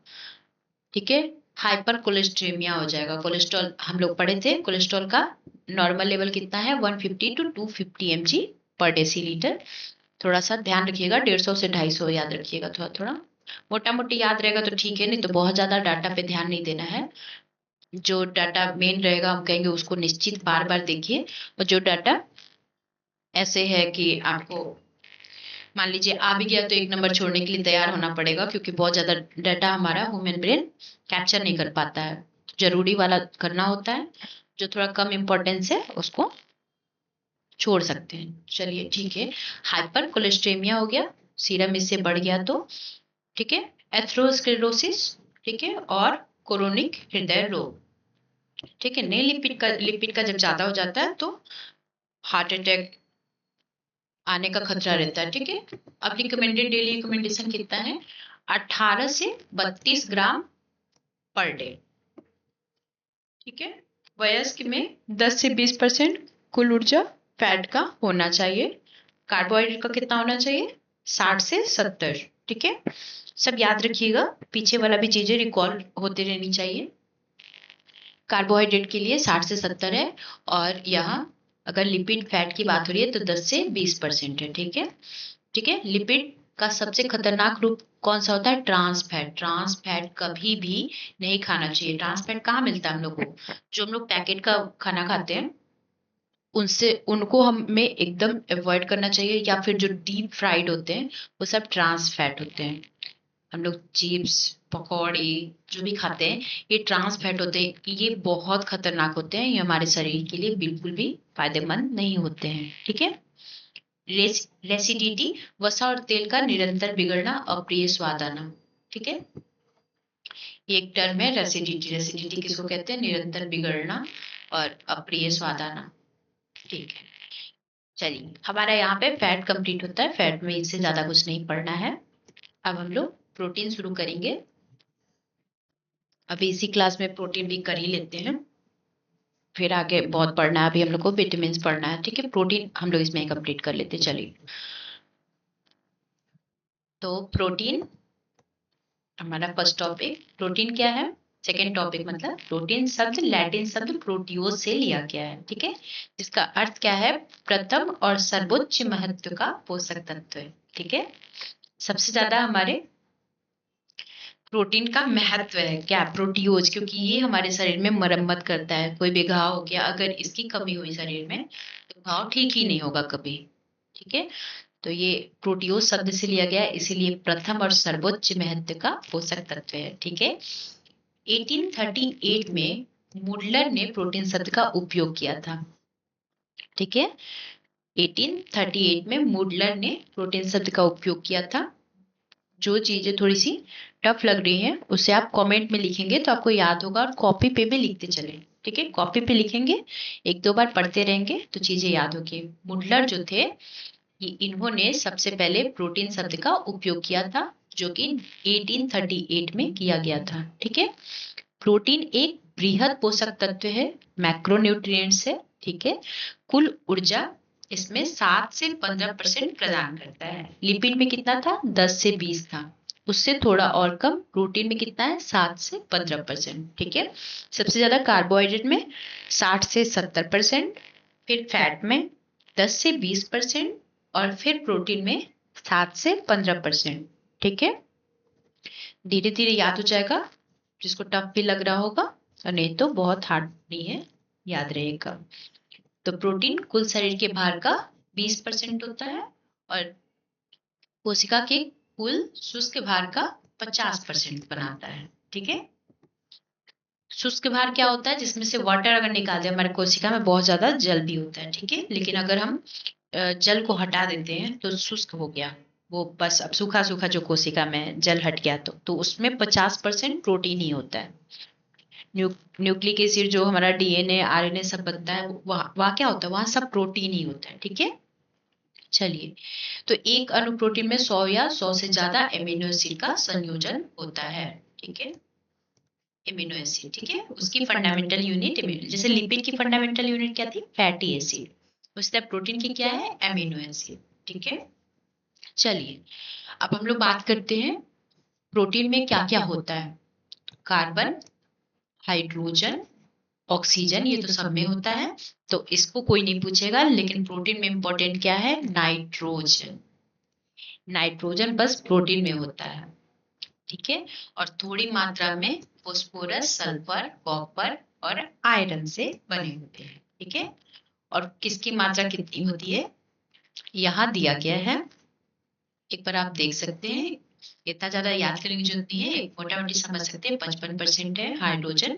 ठीक है। हाइपर कोलेस्ट्रेमिया हो जाएगा। कोलेस्ट्रॉल हम लोग पढ़े थे, कोलेस्ट्रॉल का नॉर्मल लेवल कितना है, 150 टू 250 mg पर डेसीलीटर। थोड़ा सा ध्यान रखिएगा, 150 से 250 याद रखिएगा, थोड़ा थोड़ा मोटा मोटी याद रहेगा तो ठीक है, नहीं तो बहुत ज्यादा डाटा पे ध्यान नहीं देना है। जो डाटा मेन रहेगा हम कहेंगे उसको निश्चित बार बार देखिए, और जो डाटा ऐसे है कि आपको मान लीजिए आ भी गया तो एक नंबर छोड़ने के लिए तैयार होना पड़ेगा, क्योंकि बहुत ज्यादा डाटा हमारा ह्यूमन ब्रेन कैप्चर नहीं कर पाता है। जरूरी वाला करना होता है, जो थोड़ा कम इम्पोर्टेंस है उसको छोड़ सकते हैं। चलिए ठीक है, हाइपर कोलेस्ट्रेमिया हो गया, सीरम इससे बढ़ गया तो ठीक है, एथेरोस्क्लेरोसिस ठीक है, और क्रोनिक हृदय रोग ठीक है। नहीं, लिपिड का जब ज्यादा हो जाता है तो हार्ट अटैक आने का खतरा रहता है ठीक है। अब रिकमेंडेड डेली रिकमेंडेशन कितना है, 18 से 32 ग्राम पर डे ठीक है। वयस्क में 10 से 20% कुल ऊर्जा फैट का होना चाहिए। कार्बोहाइड्रेट का कितना होना चाहिए, 60 से 70 ठीक है। सब याद रखिएगा, पीछे वाला भी चीजें रिकॉल होते रहनी चाहिए। कार्बोहाइड्रेट के लिए 60 से 70 है, और यहाँ अगर लिपिड फैट की बात हो रही है तो 10 से 20% है ठीक है। ठीक है, लिपिड का सबसे खतरनाक रूप कौन सा होता है, ट्रांस फैट। ट्रांस फैट कभी भी नहीं खाना चाहिए। ट्रांस फैट कहाँ मिलता है हम लोग को, जो हम लोग पैकेट का खाना खाते हैं उनसे, उनको हमें एकदम अवॉइड करना चाहिए, या फिर जो डीप फ्राइड होते हैं वो सब ट्रांस फैट होते हैं। हम लोग चिप्स पकौड़े जो भी खाते हैं ये ट्रांस फैट होते हैं, ये बहुत खतरनाक होते हैं, ये हमारे शरीर के लिए बिल्कुल भी फायदेमंद नहीं होते हैं ठीक है। रेसिडिटी, वसा और तेल का निरंतर बिगड़ना, अप्रिय स्वाद आना ठीक है। एक टर्म है रेसिडिटी। रेसिडिटी किसको कहते हैं, निरंतर बिगड़ना और अप्रिय स्वाद आना ठीक है। चलिए हमारा यहाँ पे फैट कंप्लीट होता है, फैट में इससे ज्यादा कुछ नहीं पढ़ना है। अब हम लोग प्रोटीन शुरू करेंगे। अभी इसी क्लास में प्रोटीन भी कर ही लेते हैं, फिर आगे बहुत पढ़ना है। अभी हम लोग को विटामिन पढ़ना है ठीक है, प्रोटीन हम लोग इसमें कंप्लीट कर लेते हैं। चलिए, तो प्रोटीन हमारा फर्स्ट टॉपिक। प्रोटीन क्या है, सेकेंड टॉपिक मतलब प्रोटीन शब्द लैटिन शब्द प्रोटियोज से लिया गया है ठीक है, जिसका अर्थ क्या है, प्रथम और सर्वोच्च महत्व का पोषक तत्व है ठीक है। सबसे ज्यादा हमारे प्रोटीन का महत्व है क्या, प्रोटियोज, क्योंकि ये हमारे शरीर में मरम्मत करता है। कोई भी घाव हो गया, अगर इसकी कमी हुई शरीर में तो घाव ठीक ही नहीं होगा कभी ठीक है। तो ये प्रोटियोज शब्द से लिया गया है, इसीलिए प्रथम और सर्वोच्च महत्व का पोषक तत्व है ठीक है। 1838 में मुडलर ने प्रोटीन शब्द का उपयोग किया था ठीक है। 1838 में मुडलर ने प्रोटीन शब्द का उपयोग किया था। जो चीजें थोड़ी सी टफ लग रही हैं उसे आप कमेंट में लिखेंगे तो आपको याद होगा, और कॉपी पे भी लिखते चले ठीक है। कॉपी पे लिखेंगे, एक दो बार पढ़ते रहेंगे तो चीजें याद होगी। मुडलर जो थे, इन्होंने सबसे पहले प्रोटीन शब्द का उपयोग किया था, जो कि 1838 में किया गया था ठीक है। प्रोटीन एक बृहद पोषक तत्व है, मैक्रोन्यूट्रिएंट्स है ठीक है। कुल ऊर्जा इसमें 7 से 15% प्रदान करता है। लिपिड में कितना था, 10 से 20 था, उससे थोड़ा और कम। प्रोटीन में कितना है, 7 से 15% ठीक है। सबसे ज्यादा कार्बोहाइड्रेट में 60 से 70%, फिर फैट में 10 से 20%, और फिर प्रोटीन में 7 से 15% ठीक है। धीरे धीरे याद हो जाएगा, जिसको टफ भी लग रहा होगा, और नहीं तो बहुत हार्ड नहीं है, याद रहेगा। तो प्रोटीन कुल शरीर के भार का 20% होता है, और कोशिका के कुल शुष्क भार का 50% बनाता है ठीक है। शुष्क भार क्या होता है, जिसमें से वाटर अगर निकाल दे, हमारे कोशिका में बहुत ज्यादा जल भी होता है ठीक है, लेकिन अगर हम जल को हटा देते हैं तो शुष्क हो गया, वो बस अब सूखा सूखा जो कोशिका में जल हट गया, तो उसमें 50% प्रोटीन ही होता है। न्यूक्लिक एसिड जो हमारा डीएनए आरएनए सब बनता है, वहाँ क्या होता है, वहां सब प्रोटीन ही होता है ठीक है। चलिए, तो एक अणु प्रोटीन में 100 या 100 से ज्यादा एमिनो एसिड का संयोजन होता है ठीक है। एमिनो एसिड ठीक है, उसकी फंडामेंटल यूनिट एमिनो, जैसे लिपिड की फंडामेंटल यूनिट क्या थी, फैटी एसिड, उस तरह प्रोटीन की क्या है, एमिनो एसिड ठीक है। चलिए, अब हम लोग बात करते हैं प्रोटीन में क्या क्या होता है। कार्बन, हाइड्रोजन, ऑक्सीजन, ये तो सब में होता है, तो इसको कोई नहीं पूछेगा। लेकिन प्रोटीन में इंपॉर्टेंट क्या है, नाइट्रोजन। नाइट्रोजन बस प्रोटीन में होता है ठीक है, और थोड़ी मात्रा में फोस्फोरस, सल्फर, कॉपर और आयरन से बने होते हैं। ठीक है, और किसकी मात्रा कितनी होती है यहाँ दिया गया है, एक बार आप देख सकते हैं। इतना ज्यादा याद करने की जरूरत नहीं है, मोटा मोटी समझ सकते हैं। 55% है हाइड्रोजन,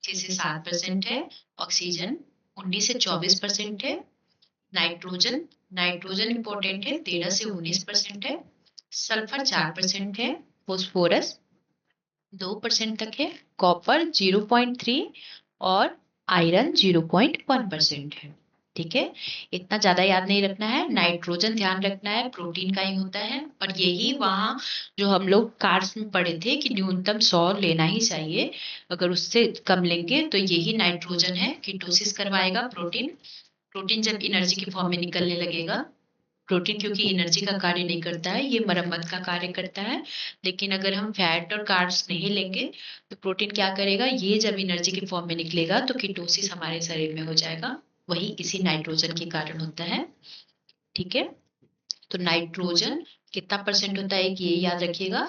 6 से 7% है ऑक्सीजन, 19 से 24% है नाइट्रोजन, नाइट्रोजन इंपॉर्टेंट है, 13 से 19% है, सल्फर 4% है, फोस्फोरस 2% तक है, कॉपर 0.3 और आयरन 0.1% है। ठीक है, इतना ज्यादा याद नहीं रखना है। नाइट्रोजन ध्यान रखना है, प्रोटीन का ही होता है, और यही वहां जो हम लोग कार्ड्स में पढ़े थे कि न्यूनतम 100 लेना ही चाहिए, अगर उससे कम लेंगे तो यही नाइट्रोजन है, कीटोसिस करवाएगा प्रोटीन। प्रोटीन जब एनर्जी के फॉर्म में निकलने लगेगा, प्रोटीन क्योंकि एनर्जी का कार्य नहीं करता है, ये मरम्मत का कार्य करता है। लेकिन अगर हम फैट और कार्ब्स नहीं लेंगे तो प्रोटीन क्या करेगा, ये जब एनर्जी के फॉर्म में निकलेगा तो कीटोसिस हमारे शरीर में हो जाएगा, वही इसी नाइट्रोजन के कारण होता है। ठीक है, तो नाइट्रोजन कितना परसेंट होता है ये याद रखिएगा,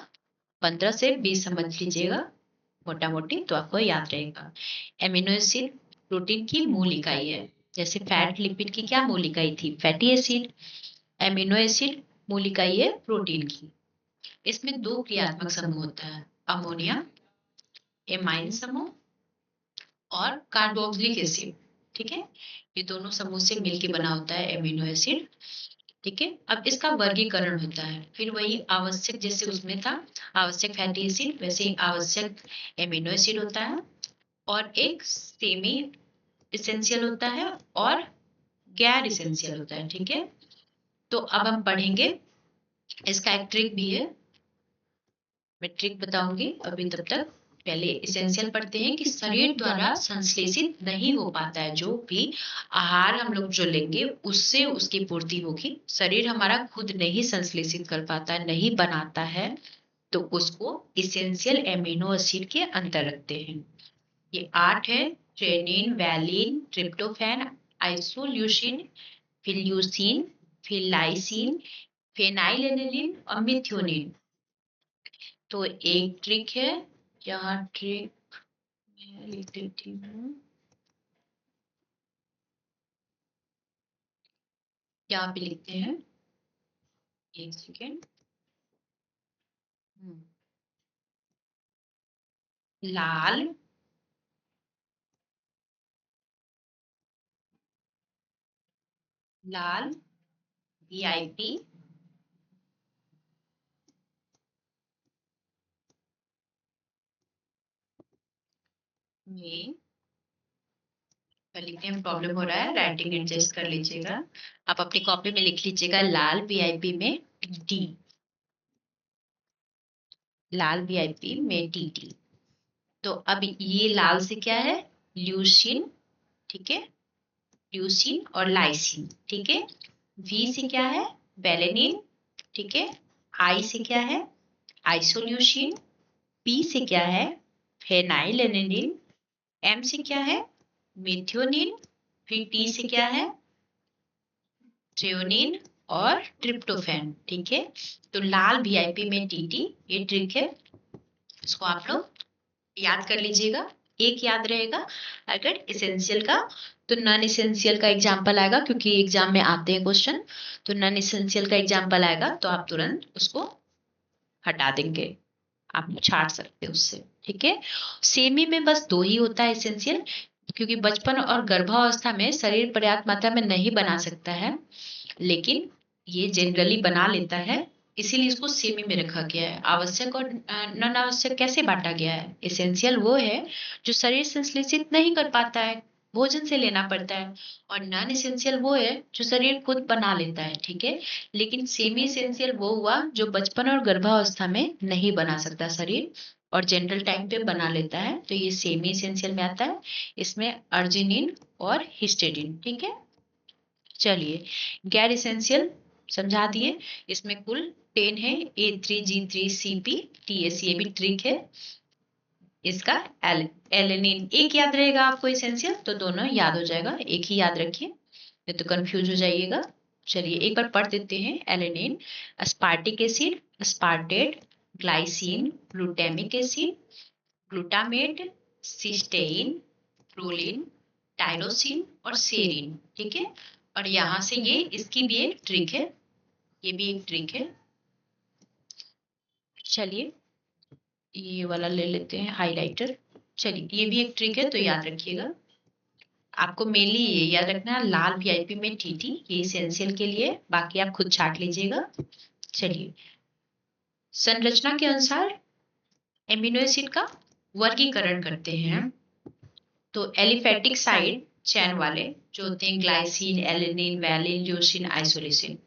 15 से 20 समझ लीजिएगा मोटा मोटी, तो आपको याद रहेगा। एमिनो एसिड प्रोटीन की मूल इकाई है, जैसे फैट लिपिड की क्या मूल इकाई थी, फैटी एसिड। एमिनो एसिड मूल इकाई है प्रोटीन की। इसमें दो क्रियात्मक समूह होता है, अमोनिया एमाइन समूह और कार्बोक्सिलिक एसिड। ठीक है, ये दोनों समूह से मिलकर बना होता है एमिनो एसिड। ठीक है, अब इसका वर्गीकरण होता है, फिर वही आवश्यक, जैसे उसमें था आवश्यक फैटी एसिड, वैसे ही आवश्यक एमिनो एसिड होता है, और एक सेमी इसेंशियल होता है और गैर इसेंशियल होता है। ठीक है, तो अब हम पढ़ेंगे, इसका एक ट्रिक भी है, मैं ट्रिक बताऊंगी अभी, तब तक पहले इसेंशियल पढ़ते हैं कि शरीर द्वारा संश्लेषित नहीं हो पाता है, जो भी आहार हम लोग जो लेंगे उससे उसकी पूर्ति होगी, शरीर हमारा खुद नहीं संश्लेषित कर पाता है, नहीं बनाता है, तो उसको इसेंशियल एमिनो एसिड के अंदर रखते हैं। ये 8 है, ट्रेनिन, वैलिन, ट्रिप्टोफैन, आइसोल्यूसिन, फिल्यूसिन, फिलाइसिन, फेनाइलेनिन और मिथ्योनिन। तो एक ट्रिक है, यहाँ ट्रिक मैं लिख देती हूँ, यहाँ पे लिखते हैं, एक सेकेंड। लाल, लाल वीआईपी में लिखने में प्रॉब्लम हो रहा है, राइटिंग एडजस्ट कर लीजिएगा। आप अपनी कॉपी में लिख लीजिएगा लाल वीआईपी में डी, लाल वीआईपी में डी। तो अब ये लाल से क्या है, ल्यूसिन। ठीक है, ल्यूसिन और लाइसिन। ठीक है, वी से क्या है, वेलेनिन। ठीक है, आई से क्या है, आइसोल्यूसिन। पी से क्या है, फेनाइलेनिन। एम से क्या है, मिथ्योनिन। फिर टी से क्या है, थ्रेओनिन और ट्रिप्टोफैन। ठीक है, तो लाल वीआईपी में टीटी, ये ट्रिक है, इसको आप लोग याद कर लीजिएगा, एक याद रहेगा। अगर इसेंशियल का, तो नॉन इसेंशियल का एग्जाम्पल आएगा, क्योंकि एग्जाम में आते हैं क्वेश्चन, तो नॉन इसेंशियल का एग्जाम्पल आएगा तो आप तुरंत उसको हटा देंगे, आप छाट सकते हो उससे। ठीक है, सेमी में बस दो ही होता है इसेंशियल, क्योंकि बचपन और गर्भावस्था में शरीर पर्याप्त मात्रा में नहीं बना सकता है, लेकिन ये जनरली बना लेता है, इसीलिए इसको सेमी में रखा गया है। आवश्यक और नॉन आवश्यक कैसे बांटा गया है, इसेंशियल वो है जो शरीर संश्लेषित नहीं कर पाता है, भोजन से लेना पड़ता है, और नॉन इसेंशियल वो है जो शरीर खुद बना लेता है। ठीक है, लेकिन सेमी इसेंशियल वो हुआ जो बचपन और गर्भावस्था में नहीं बना सकता शरीर, और जनरल टाइम पे बना लेता है, तो ये सेमी इसेंशियल में आता है। इसमें अर्जिनिन और हिस्टेडिन। ठीक है, चलिए गैर इसेंशियल समझा दिए, इसमें कुल 10 है, A3G3CP TAC, ये भी ट्रिक है इसका। एलेनिन एक याद रहेगा आपको इसेंशियल, तो दोनों याद हो जाएगा, एक ही याद रखिए, नहीं तो कंफ्यूज हो जाइएगा। चलिए एक बार पढ़ देते हैं, alanine aspartic acid, aspartate, glycine, glutamic acid, glutamate, cysteine, proline, tyrosine और सेरिन। ठीक है, और यहाँ से ये इसकी भी एक ट्रिक है, ये भी एक ट्रिक है। चलिए ये वाला ले लेते हैं हाइलाइटर। चलिए ये भी एक ट्रिक है, तो याद रखिएगा। आपको मेनली ये याद रखना है, लाल वीआईपी में टीटी, ये एसेंशियल के लिए, बाकी आप खुद छाट लीजिएगा। चलिए संरचना के अनुसार एमिनो एसिड का वर्गीकरण करते हैं। तो एलिफेटिक साइड चैन वाले जो होते हैं ग्लाइसिन, एलेनिन, वैलिन, ल्यूसिन, आइसोलेसिन,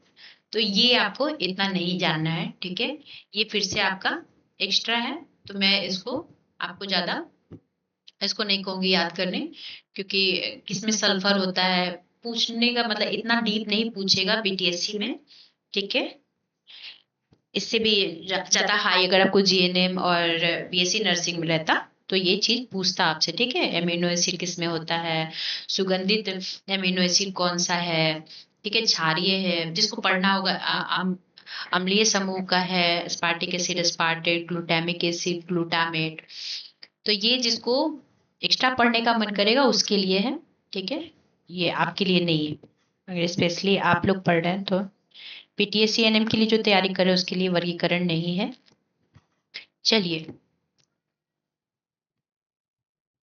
तो ये आपको इतना नहीं जानना है। ठीक है, ये फिर से आपका एक्स्ट्रा है, तो मैं इसको आपको ज्यादा इसको नहीं कहूंगी याद करने, क्योंकि किसमें सल्फर होता है पूछने का मतलब इतना डीप नहीं पूछेगा बीटीएससी में। ठीक है, इससे भी ज्यादा हाई अगर आपको जीएनएम और बीएससी नर्सिंग में रहता तो ये चीज पूछता आपसे। ठीक है, एमिनो एसिड किस में होता है, सुगंधित एमिनो एसिड कौन सा है, ठीक है, क्षारीय है जिसको पढ़ना होगा, अम्लीय समूह का है, aspartic acid, aspartate, glutamic acid, glutamate. तो ये जिसको एक्स्ट्रा पढ़ने का मन करेगा उसके लिए है। ठीक है, ये आपके लिए नहीं है। अगर स्पेशली आप लोग पढ़ रहे हैं तो पीटीएससी एनएम के लिए जो तैयारी करे उसके लिए वर्गीकरण नहीं है। चलिए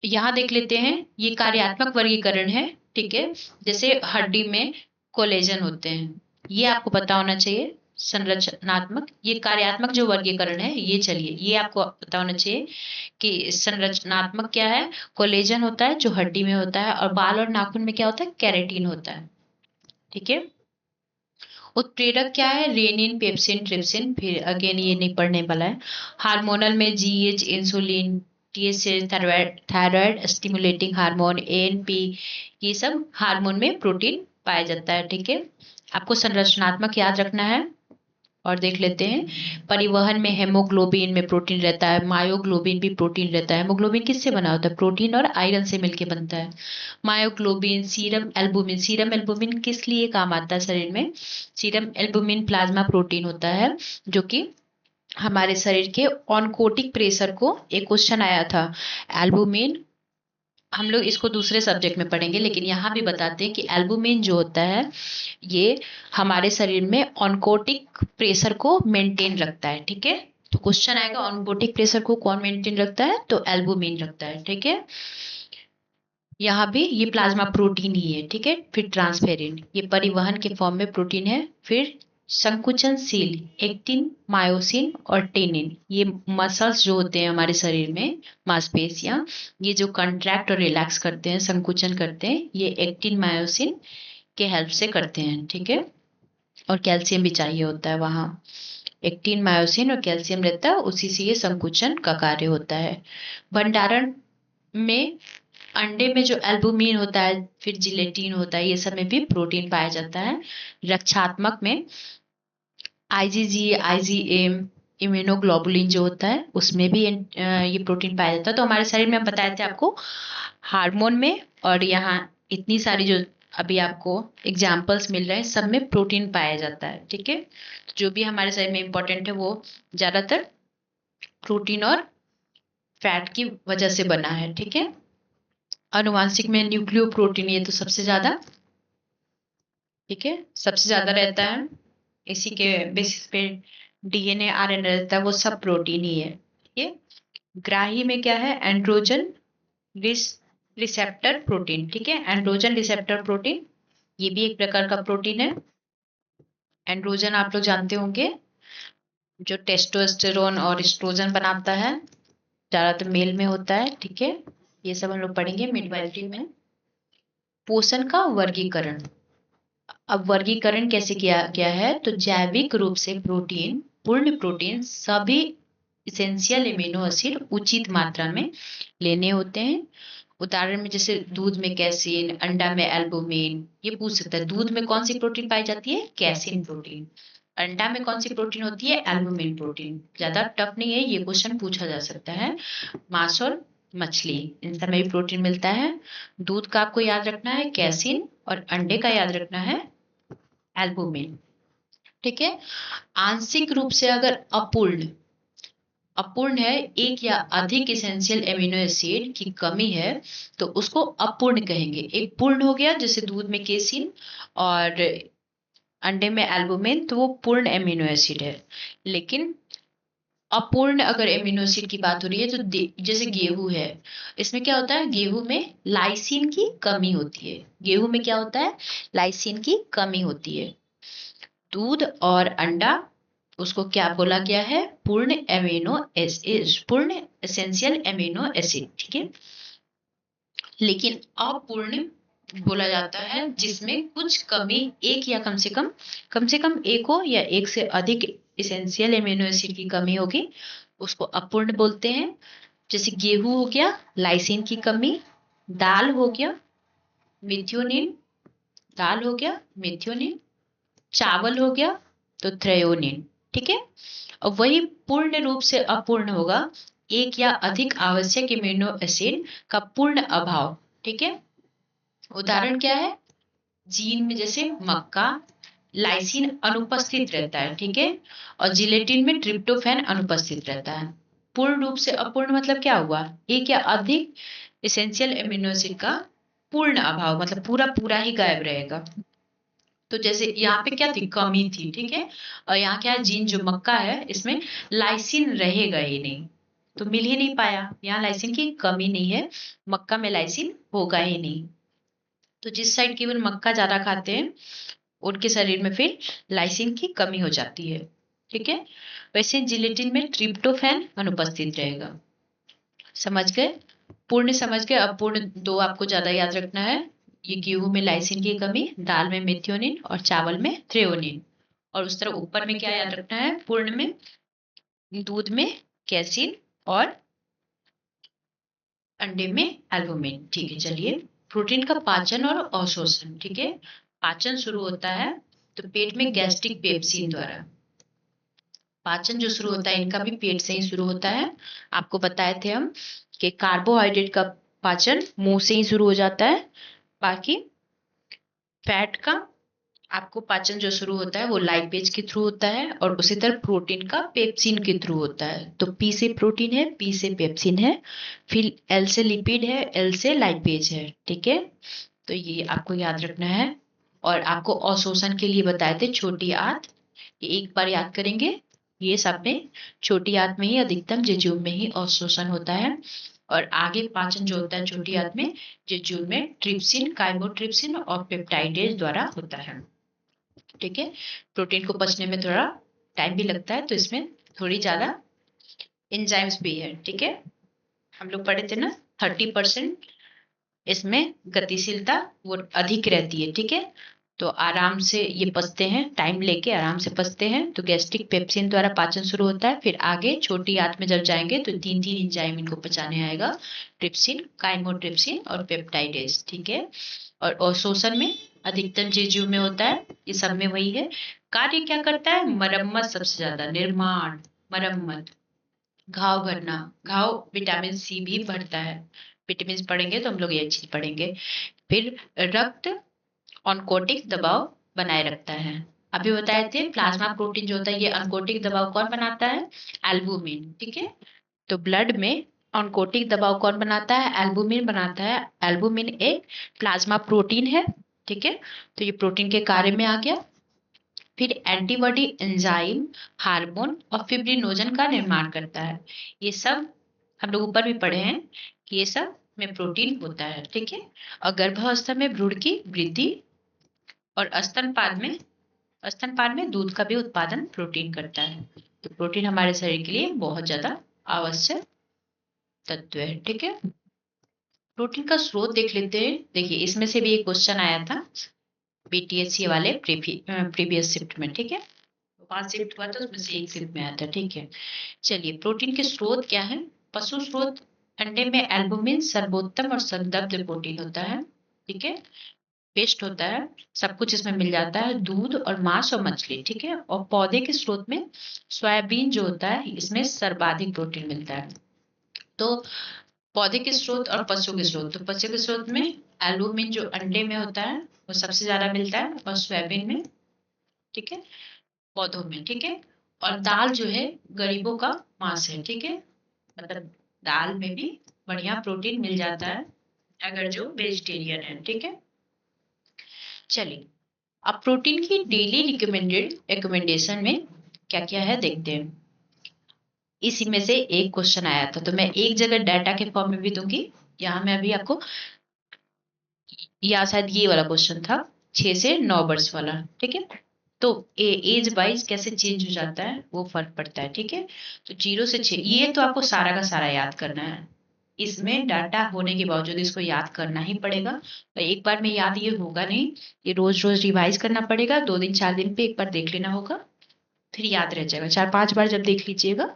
यहाँ देख लेते हैं, ये कार्यात्मक वर्गीकरण है। ठीक है, जैसे हड्डी में कोलेजन होते हैं, ये आपको पता होना चाहिए। संरचनात्मक, ये कार्यात्मक जो वर्गीकरण है ये, चलिए ये आपको पता होना चाहिए कि संरचनात्मक क्या है। कोलेजन होता है जो हड्डी में होता है, और बाल और नाखून में क्या होता है, केराटिन होता है। ठीक है, उत्प्रेरक क्या है, रेनिन, पेप्सिन, ट्रिप्सिन, फिर अगेन ये नहीं पढ़ने वाला है। हार्मोनल में GH, insulin, TSH, thyroid stimulating hormone, ANP, ये सब हार्मोन में प्रोटीन पाया जाता है। ठीक है, आपको संरचनात्मक याद रखना है। और देख लेते हैं, परिवहन में हेमोग्लोबिन में प्रोटीन रहता है, मायोग्लोबिन भी प्रोटीन रहता है। हेमोग्लोबिन किससे बना होता है, प्रोटीन और आयरन से मिलकर बनता है। Myoglobin, serum albumin, serum albumin किस लिए काम आता है शरीर में, सीरम एल्बुमिन प्लाज्मा प्रोटीन होता है जो कि हमारे शरीर के ऑनकोटिक प्रेशर को, एक क्वेश्चन आया था एल्बुमिन, हम लोग इसको दूसरे सब्जेक्ट में पढ़ेंगे, लेकिन यहाँ भी बताते हैं कि एल्बुमिन जो होता है ये हमारे शरीर में ऑनकोटिक प्रेशर को मेंटेन रखता है। ठीक है, तो क्वेश्चन आएगा ऑनकोटिक प्रेशर को कौन मेंटेन रखता है, तो एल्बुमिन रखता है। ठीक है, यहाँ भी ये प्लाज्मा प्रोटीन ही है। ठीक है, फिर ट्रांसफेरिन, ये परिवहन के फॉर्म में प्रोटीन है। फिर संकुचनशील, एक्टिन, मायोसिन और टेनिन, ये मसल्स जो होते हैं हमारे शरीर में, मांसपेशियां, ये जो कंट्रैक्ट और रिलैक्स करते हैं, संकुचन करते हैं, ये एक्टिन, मायोसिन के हेल्प से करते हैं। ठीक है, और कैल्शियम भी चाहिए होता है वहाँ, एक्टिन, मायोसिन और कैल्शियम रहता है, उसी से ये संकुचन का कार्य होता है। भंडारण में अंडे में जो एल्बुमिन होता है, फिर जिलेटिन होता है, ये सब में भी प्रोटीन पाया जाता है। रक्षात्मक में आईजीजी, आईजीएम, इम्यूनोग्लोबुलिन जो होता है उसमें भी ये प्रोटीन पाया जाता है। तो हमारे शरीर में हम बताए थे आपको हार्मोन में, और यहाँ इतनी सारी जो अभी आपको एग्जाम्पल्स मिल रहे हैं सब में प्रोटीन पाया जाता है। ठीक है, जो भी हमारे शरीर में इंपॉर्टेंट है वो ज्यादातर प्रोटीन और फैट की वजह से बना है। ठीक है, आनुवांशिक में न्यूक्लियो प्रोटीन, ये तो सबसे ज्यादा, ठीक है, सबसे ज्यादा रहता है, इसी के बेसिस पे डीएनए आरएनए रहता है, वो सब प्रोटीन ही है। ठीक है, ग्राही में क्या है, एंड्रोजन रिसेप्टर प्रोटीन। ठीक है, एंड्रोजन रिसेप्टर प्रोटीन, ये भी एक प्रकार का प्रोटीन है। एंड्रोजन आप लोग जानते होंगे, जो टेस्टोस्टेरोन और एस्ट्रोजन बनाता है, ज्यादातर मेल में होता है। ठीक है, ये सब हम लोग पढ़ेंगे मिडवाइफरी में। पोषण का वर्गीकरण, अब वर्गीकरण कैसे किया गया है, तो जैविक रूप से प्रोटीन, पूर्ण प्रोटीन, सभी इसेंशियल एमिनो एसिड उचित मात्रा में लेने होते हैं। उदाहरण में जैसे दूध में कैसीन, अंडा में एल्बुमिन, ये पूछ सकता है दूध में कौन सी प्रोटीन पाई जाती है, कैसीन प्रोटीन, अंडा में कौन सी प्रोटीन होती है, एल्बुमिन प्रोटीन। ज्यादा टफ नहीं है, ये क्वेश्चन पूछा जा सकता है। मांस और मछली, इन सब में भी प्रोटीन मिलता है। दूध का आपको याद रखना है कैसीन, और अंडे का याद रखना है एल्बुमिन। ठीक है, आंशिक रूप से अगर अपूर्ण, अपूर्ण है, एक या अधिक इसेंशियल एमिनो एसिड की कमी है तो उसको अपूर्ण कहेंगे। एक पूर्ण हो गया, जैसे दूध में केसिन और अंडे में एल्बुमिन, तो वो पूर्ण एमिनो एसिड है। लेकिन अपूर्ण अगर एमिनो एसिड की बात हो रही है तो जैसे गेहूं है, इसमें क्या होता है, गेहूं में लाइसिन की कमी होती है। गेहूं में क्या होता है, लाइसिन की कमी होती है। दूध और अंडा, उसको क्या बोला गया है, पूर्ण एमिनो एसिड, पूर्ण एसेंशियल एमिनो एसिड, ठीक है। लेकिन अपूर्ण बोला जाता है जिसमें कुछ कमी, एक या कम से कम एक हो या एक से अधिक इसेंशियल एमिनो एसिड की कमी होगी, उसको अपूर्ण बोलते हैं। जैसे गेहूं हो गया, लाइसिन की कमी। दाल हो गया, मिथ्योनिन, दाल हो गया मिथ्योनिन। चावल हो गया तो थ्रेयोनिन, ठीक है। और वही पूर्ण रूप से अपूर्ण होगा, एक या अधिक आवश्यक इम्यूनो एसिड का पूर्ण अभाव, ठीक है। उदाहरण क्या है, जीन में जैसे मक्का, लाइसिन अनुपस्थित रहता है, ठीक है। और जिलेटिन में ट्रिप्टोफैन अनुपस्थित रहता है। पूर्ण रूप से अपूर्ण मतलब क्या हुआ, एक या अधिक इसेंशियल एमिनो एसिड का पूर्ण अभाव, मतलब पूरा पूरा ही गायब रहेगा। तो जैसे यहाँ पे क्या थी, कमी थी, ठीक है। और यहाँ क्या है, जीन जो मक्का है इसमें लाइसिन रहेगा ही नहीं, तो मिल ही नहीं पाया। यहाँ लाइसिन की कमी नहीं है, मक्का में लाइसिन होगा ही नहीं। तो जिस साइड केवल मक्का ज्यादा खाते हैं उनके शरीर में फिर लाइसिन की कमी हो जाती है, ठीक है। वैसे जिलेटिन में ट्रिप्टोफैन अनुपस्थित रहेगा। समझ गए, पूर्ण समझ गए। अपूर्ण दो आपको ज्यादा याद रखना है, ये गेहूं में लाइसिन की कमी, दाल में मेथियोनिन और चावल में थ्रेओनिन। और उस तरह ऊपर में क्या याद रखना है, पूर्ण में दूध में कैसिन और अंडे में एल्बुमिन, ठीक है। चलिए, प्रोटीन का पाचन और अवशोषण, ठीक है। पाचन शुरू होता है तो पेट में गैस्ट्रिक पेप्सिन द्वारा। पाचन जो शुरू होता है इनका भी पेट से ही शुरू होता है। आपको बताए थे हम कि कार्बोहाइड्रेट का पाचन मुंह से ही शुरू हो जाता है, बाकी फैट का आपको पाचन जो शुरू होता है वो लाइपेज के थ्रू होता है, और उसी तरह प्रोटीन का पेप्सिन के थ्रू होता है। तो पी से प्रोटीन है, पी से पेप्सिन है, फिर एल से लिपिड है, एल से लाइपेज है, ठीक है। तो ये आपको याद रखना है। और आपको अवशोषण के लिए बताए थे छोटी आंत, ये एक बार याद करेंगे। ये सब में छोटी आंत में ही अधिकतम जेजूम में ही अवशोषण होता है, और आगे पाचन जो होता है छोटी आंत में, जेजूम में ट्रिप्सिन, काइमोट्रिप्सिन और पेप्टाइडेज द्वारा होता है, ठीक है। प्रोटीन को पचने में थोड़ा टाइम भी लगता है, तो इसमें थोड़ी ज्यादा एंजाइम्स भी है, ठीक है। हम लोग पढ़े थे ना, 30% इसमें गतिशीलता वो अधिक रहती है, ठीक है। तो आराम से ये पचते हैं, टाइम लेके आराम से पचते हैं। तो गैस्ट्रिक पेप्सिन द्वारा पाचन शुरू होता है, फिर आगे छोटी आंत में जब जाएंगे तो तीन तीन एंजाइम इनको पचाने आएगा, ट्रिप्सिन, काइमोट्रिप्सिन और पेप्टाइडेज, ठीक है। और अवशोषण में अधिकतर जीव में होता है, ये सब में वही है। कार्य क्या करता है, मरम्मत, सबसे ज्यादा निर्माण, मरम्मत, घाव भरना। घाव विटामिन सी भी भरता है, विटामिन पढ़ेंगे तो हम लोग ये चीज पढ़ेंगे। फिर रक्त ऑनकोटिक दबाव बनाए रखता है। अभी बताए थे प्लाज्मा प्रोटीन जो होता है ये अनकोटिक दबाव कौन बनाता है, एल्बुमिन, ठीक है। तो ब्लड में ऑनकोटिक दबाव कौन बनाता है, एल्बुमिन बनाता है। एल्बुमिन एक प्लाज्मा प्रोटीन है, ठीक है। तो ये प्रोटीन के कार्य में आ गया। फिर एंटीबॉडी, एंजाइम, हार्मोन और फिब्रिनोजन का निर्माण करता है। ये सब हम लोग ऊपर भी पढ़े हैं कि ये सब में प्रोटीन होता है, ठीक है। और गर्भावस्था में भ्रूण की वृद्धि और स्तनपान में दूध का भी उत्पादन प्रोटीन करता है। तो प्रोटीन हमारे शरीर के लिए बहुत ज्यादा आवश्यक तत्व है, ठीक है। प्रोटीन का स्रोत देख लेते हैं। देखिए, इसमें से भी एक क्वेश्चन आया था बीटीएससी वाले प्रीवियस शिफ्ट में, ठीक है। 5 शिफ्ट हुआ था, उसमें से एक शिफ्ट में आया था, ठीक है। चलिए, प्रोटीन के स्रोत क्या है। पशु स्रोत, अंडे में एल्बुमिन सर्वोत्तम और संदग्ध प्रोटीन होता है, ठीक है। पेस्ट होता है, सब कुछ इसमें मिल जाता है, दूध और मांस और मछली, ठीक है। और पौधे के स्रोत में सोयाबीन जो होता है इसमें सर्वाधिक प्रोटीन मिलता है। तो पौधे के स्रोत और पशु के स्रोत, तो पशु के स्रोत में एल्बुमिन जो अंडे में होता है वो सबसे ज्यादा मिलता है, और सोयाबीन में, ठीक है, पौधों में, ठीक है। और दाल जो है गरीबों का मांस है, ठीक है। मतलब दाल में भी बढ़िया प्रोटीन मिल जाता है अगर जो वेजिटेरियन है, ठीक है। चलिए अब प्रोटीन की डेली रिकमेंडेशन में क्या क्या है देखते हैं। इसी में से एक क्वेश्चन आया था, तो मैं एक जगह डाटा के फॉर्म में भी दूंगी। यहाँ मैं अभी आपको, या शायद ये वाला क्वेश्चन था 6 से 9 वर्ष वाला, ठीक है। तो एज वाइज कैसे चेंज हो जाता है वो फर्क पड़ता है, ठीक है। तो 0 से 6 ये तो आपको सारा का सारा याद करना है। इसमें डाटा होने के बावजूद इसको याद करना ही पड़ेगा। तो एक बार में याद ये होगा नहीं, ये रोज रोज रिवाइज करना पड़ेगा। 2 दिन 4 दिन पे एक बार देख लेना होगा, फिर याद रह जाएगा। 4 5 बार जब देख लीजिएगा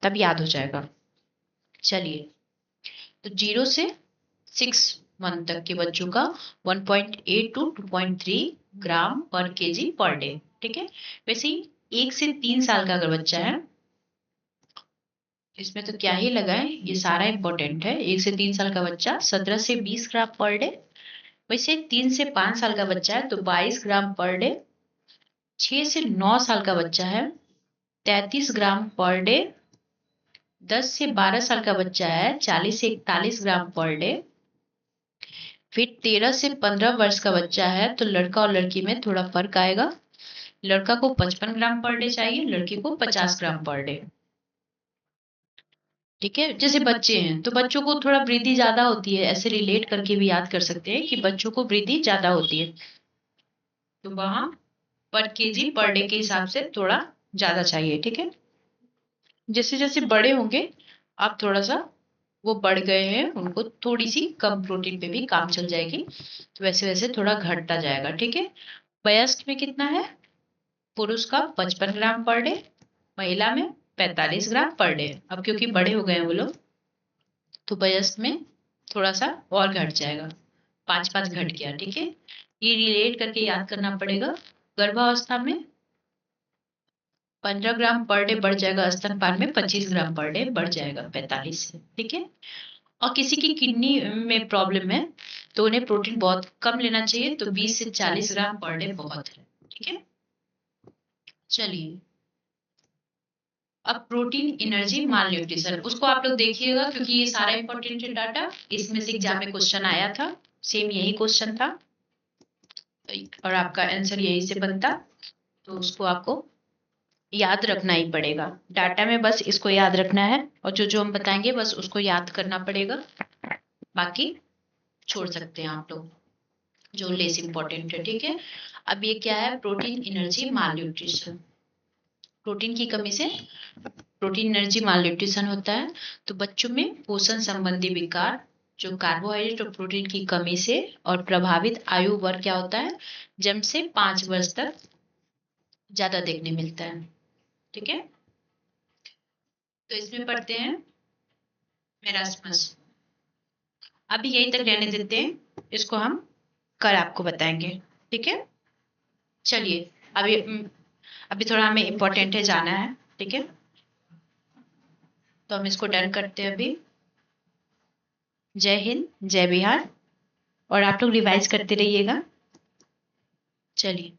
तब याद हो जाएगा। चलिए, तो 0 से 6 मंथ तक के बच्चों का 1.8 टू 2.3 ग्राम पर केजी पर डे, ठीक है। वैसे ही 1 से 3 साल का अगर बच्चा है, इसमें तो क्या ही लगा है, ये सारा इंपॉर्टेंट है। 1 से 3 साल का बच्चा 17 से 20 ग्राम पर डे। वैसे 3 से 5 साल का बच्चा है तो 22 ग्राम पर डे। 6 से 9 साल का बच्चा है 33 ग्राम पर डे। 10 से 12 साल का बच्चा है 40 से 41 ग्राम पर डे। फिर 13 से 15 वर्ष का बच्चा है तो लड़का और लड़की में थोड़ा फर्क आएगा। लड़का को 55 ग्राम पर डे चाहिए, लड़की को 50 ग्राम पर डे, ठीक है। जैसे बच्चे हैं तो बच्चों को थोड़ा वृद्धि ज्यादा होती है, ऐसे रिलेट करके भी याद कर सकते हैं कि बच्चों को वृद्धि ज्यादा होती है, तो वहां पर केजी पर डे के हिसाब से थोड़ा ज्यादा चाहिए, ठीक है। जैसे जैसे बड़े होंगे आप थोड़ा सा, वो बढ़ गए हैं उनको थोड़ी सी कम प्रोटीन पे भी काम चल जाएगी, तो वैसे वैसे थोड़ा घटता जाएगा, ठीक है। वयस्क में कितना है, पुरुष का 55 ग्राम पर डे, महिला में 45 ग्राम पर डे। अब क्योंकि बड़े हो गए हैं वो लोग, तो वयस्क में थोड़ा सा और घट जाएगा, 5 5 घट गया, ठीक है। ये रिलेट करके याद करना पड़ेगा। गर्भावस्था में 15 ग्राम पर डे बढ़ जाएगा, स्तनपान में 25 ग्राम पर डे बढ़ जाएगा 45 से, ठीक है। और किसी की किडनी में प्रॉब्लम है तो उन्हें प्रोटीन बहुत कम लेना चाहिए, तो 20 से 40 ग्राम पर डे बहुत है, ठीक है। चलिए, अब प्रोटीन एनर्जी माल न्यूट्रिशन उसको आप लोग देखिएगा, क्योंकि ये सारा इंपॉर्टेंट है डाटा। इसमें से एग्जाम में क्वेश्चन आया था, सेम यही क्वेश्चन था और आपका आंसर यही से बनता, तो उसको आपको याद रखना ही पड़ेगा। डाटा में बस इसको याद रखना है और जो जो हम बताएंगे बस उसको याद करना पड़ेगा, बाकी छोड़ सकते हैं आप लोग जो लेस इंपॉर्टेंट है, ठीक है। अब ये क्या है, प्रोटीन एनर्जी माल न्यूट्रिशन। प्रोटीन की कमी से प्रोटीन एनर्जी माल न्यूट्रिशन होता है, तो बच्चों में पोषण संबंधी विकार जो कार्बोहाइड्रेट और प्रोटीन की कमी से और प्रभावित आयु वर्ग क्या होता है, जन्म से 5 वर्ष तक ज्यादा देखने मिलता है, ठीक है। तो इसमें पढ़ते हैं मेरास्मस। अभी यहीं तक रहने देते हैं, इसको हम कल आपको बताएंगे, ठीक है। चलिए, अभी अभी थोड़ा हमें इम्पोर्टेंट है जाना है, ठीक है। तो हम इसको डन करते हैं अभी। जय हिंद, जय बिहार, और आप लोग रिवाइज करते रहिएगा। चलिए।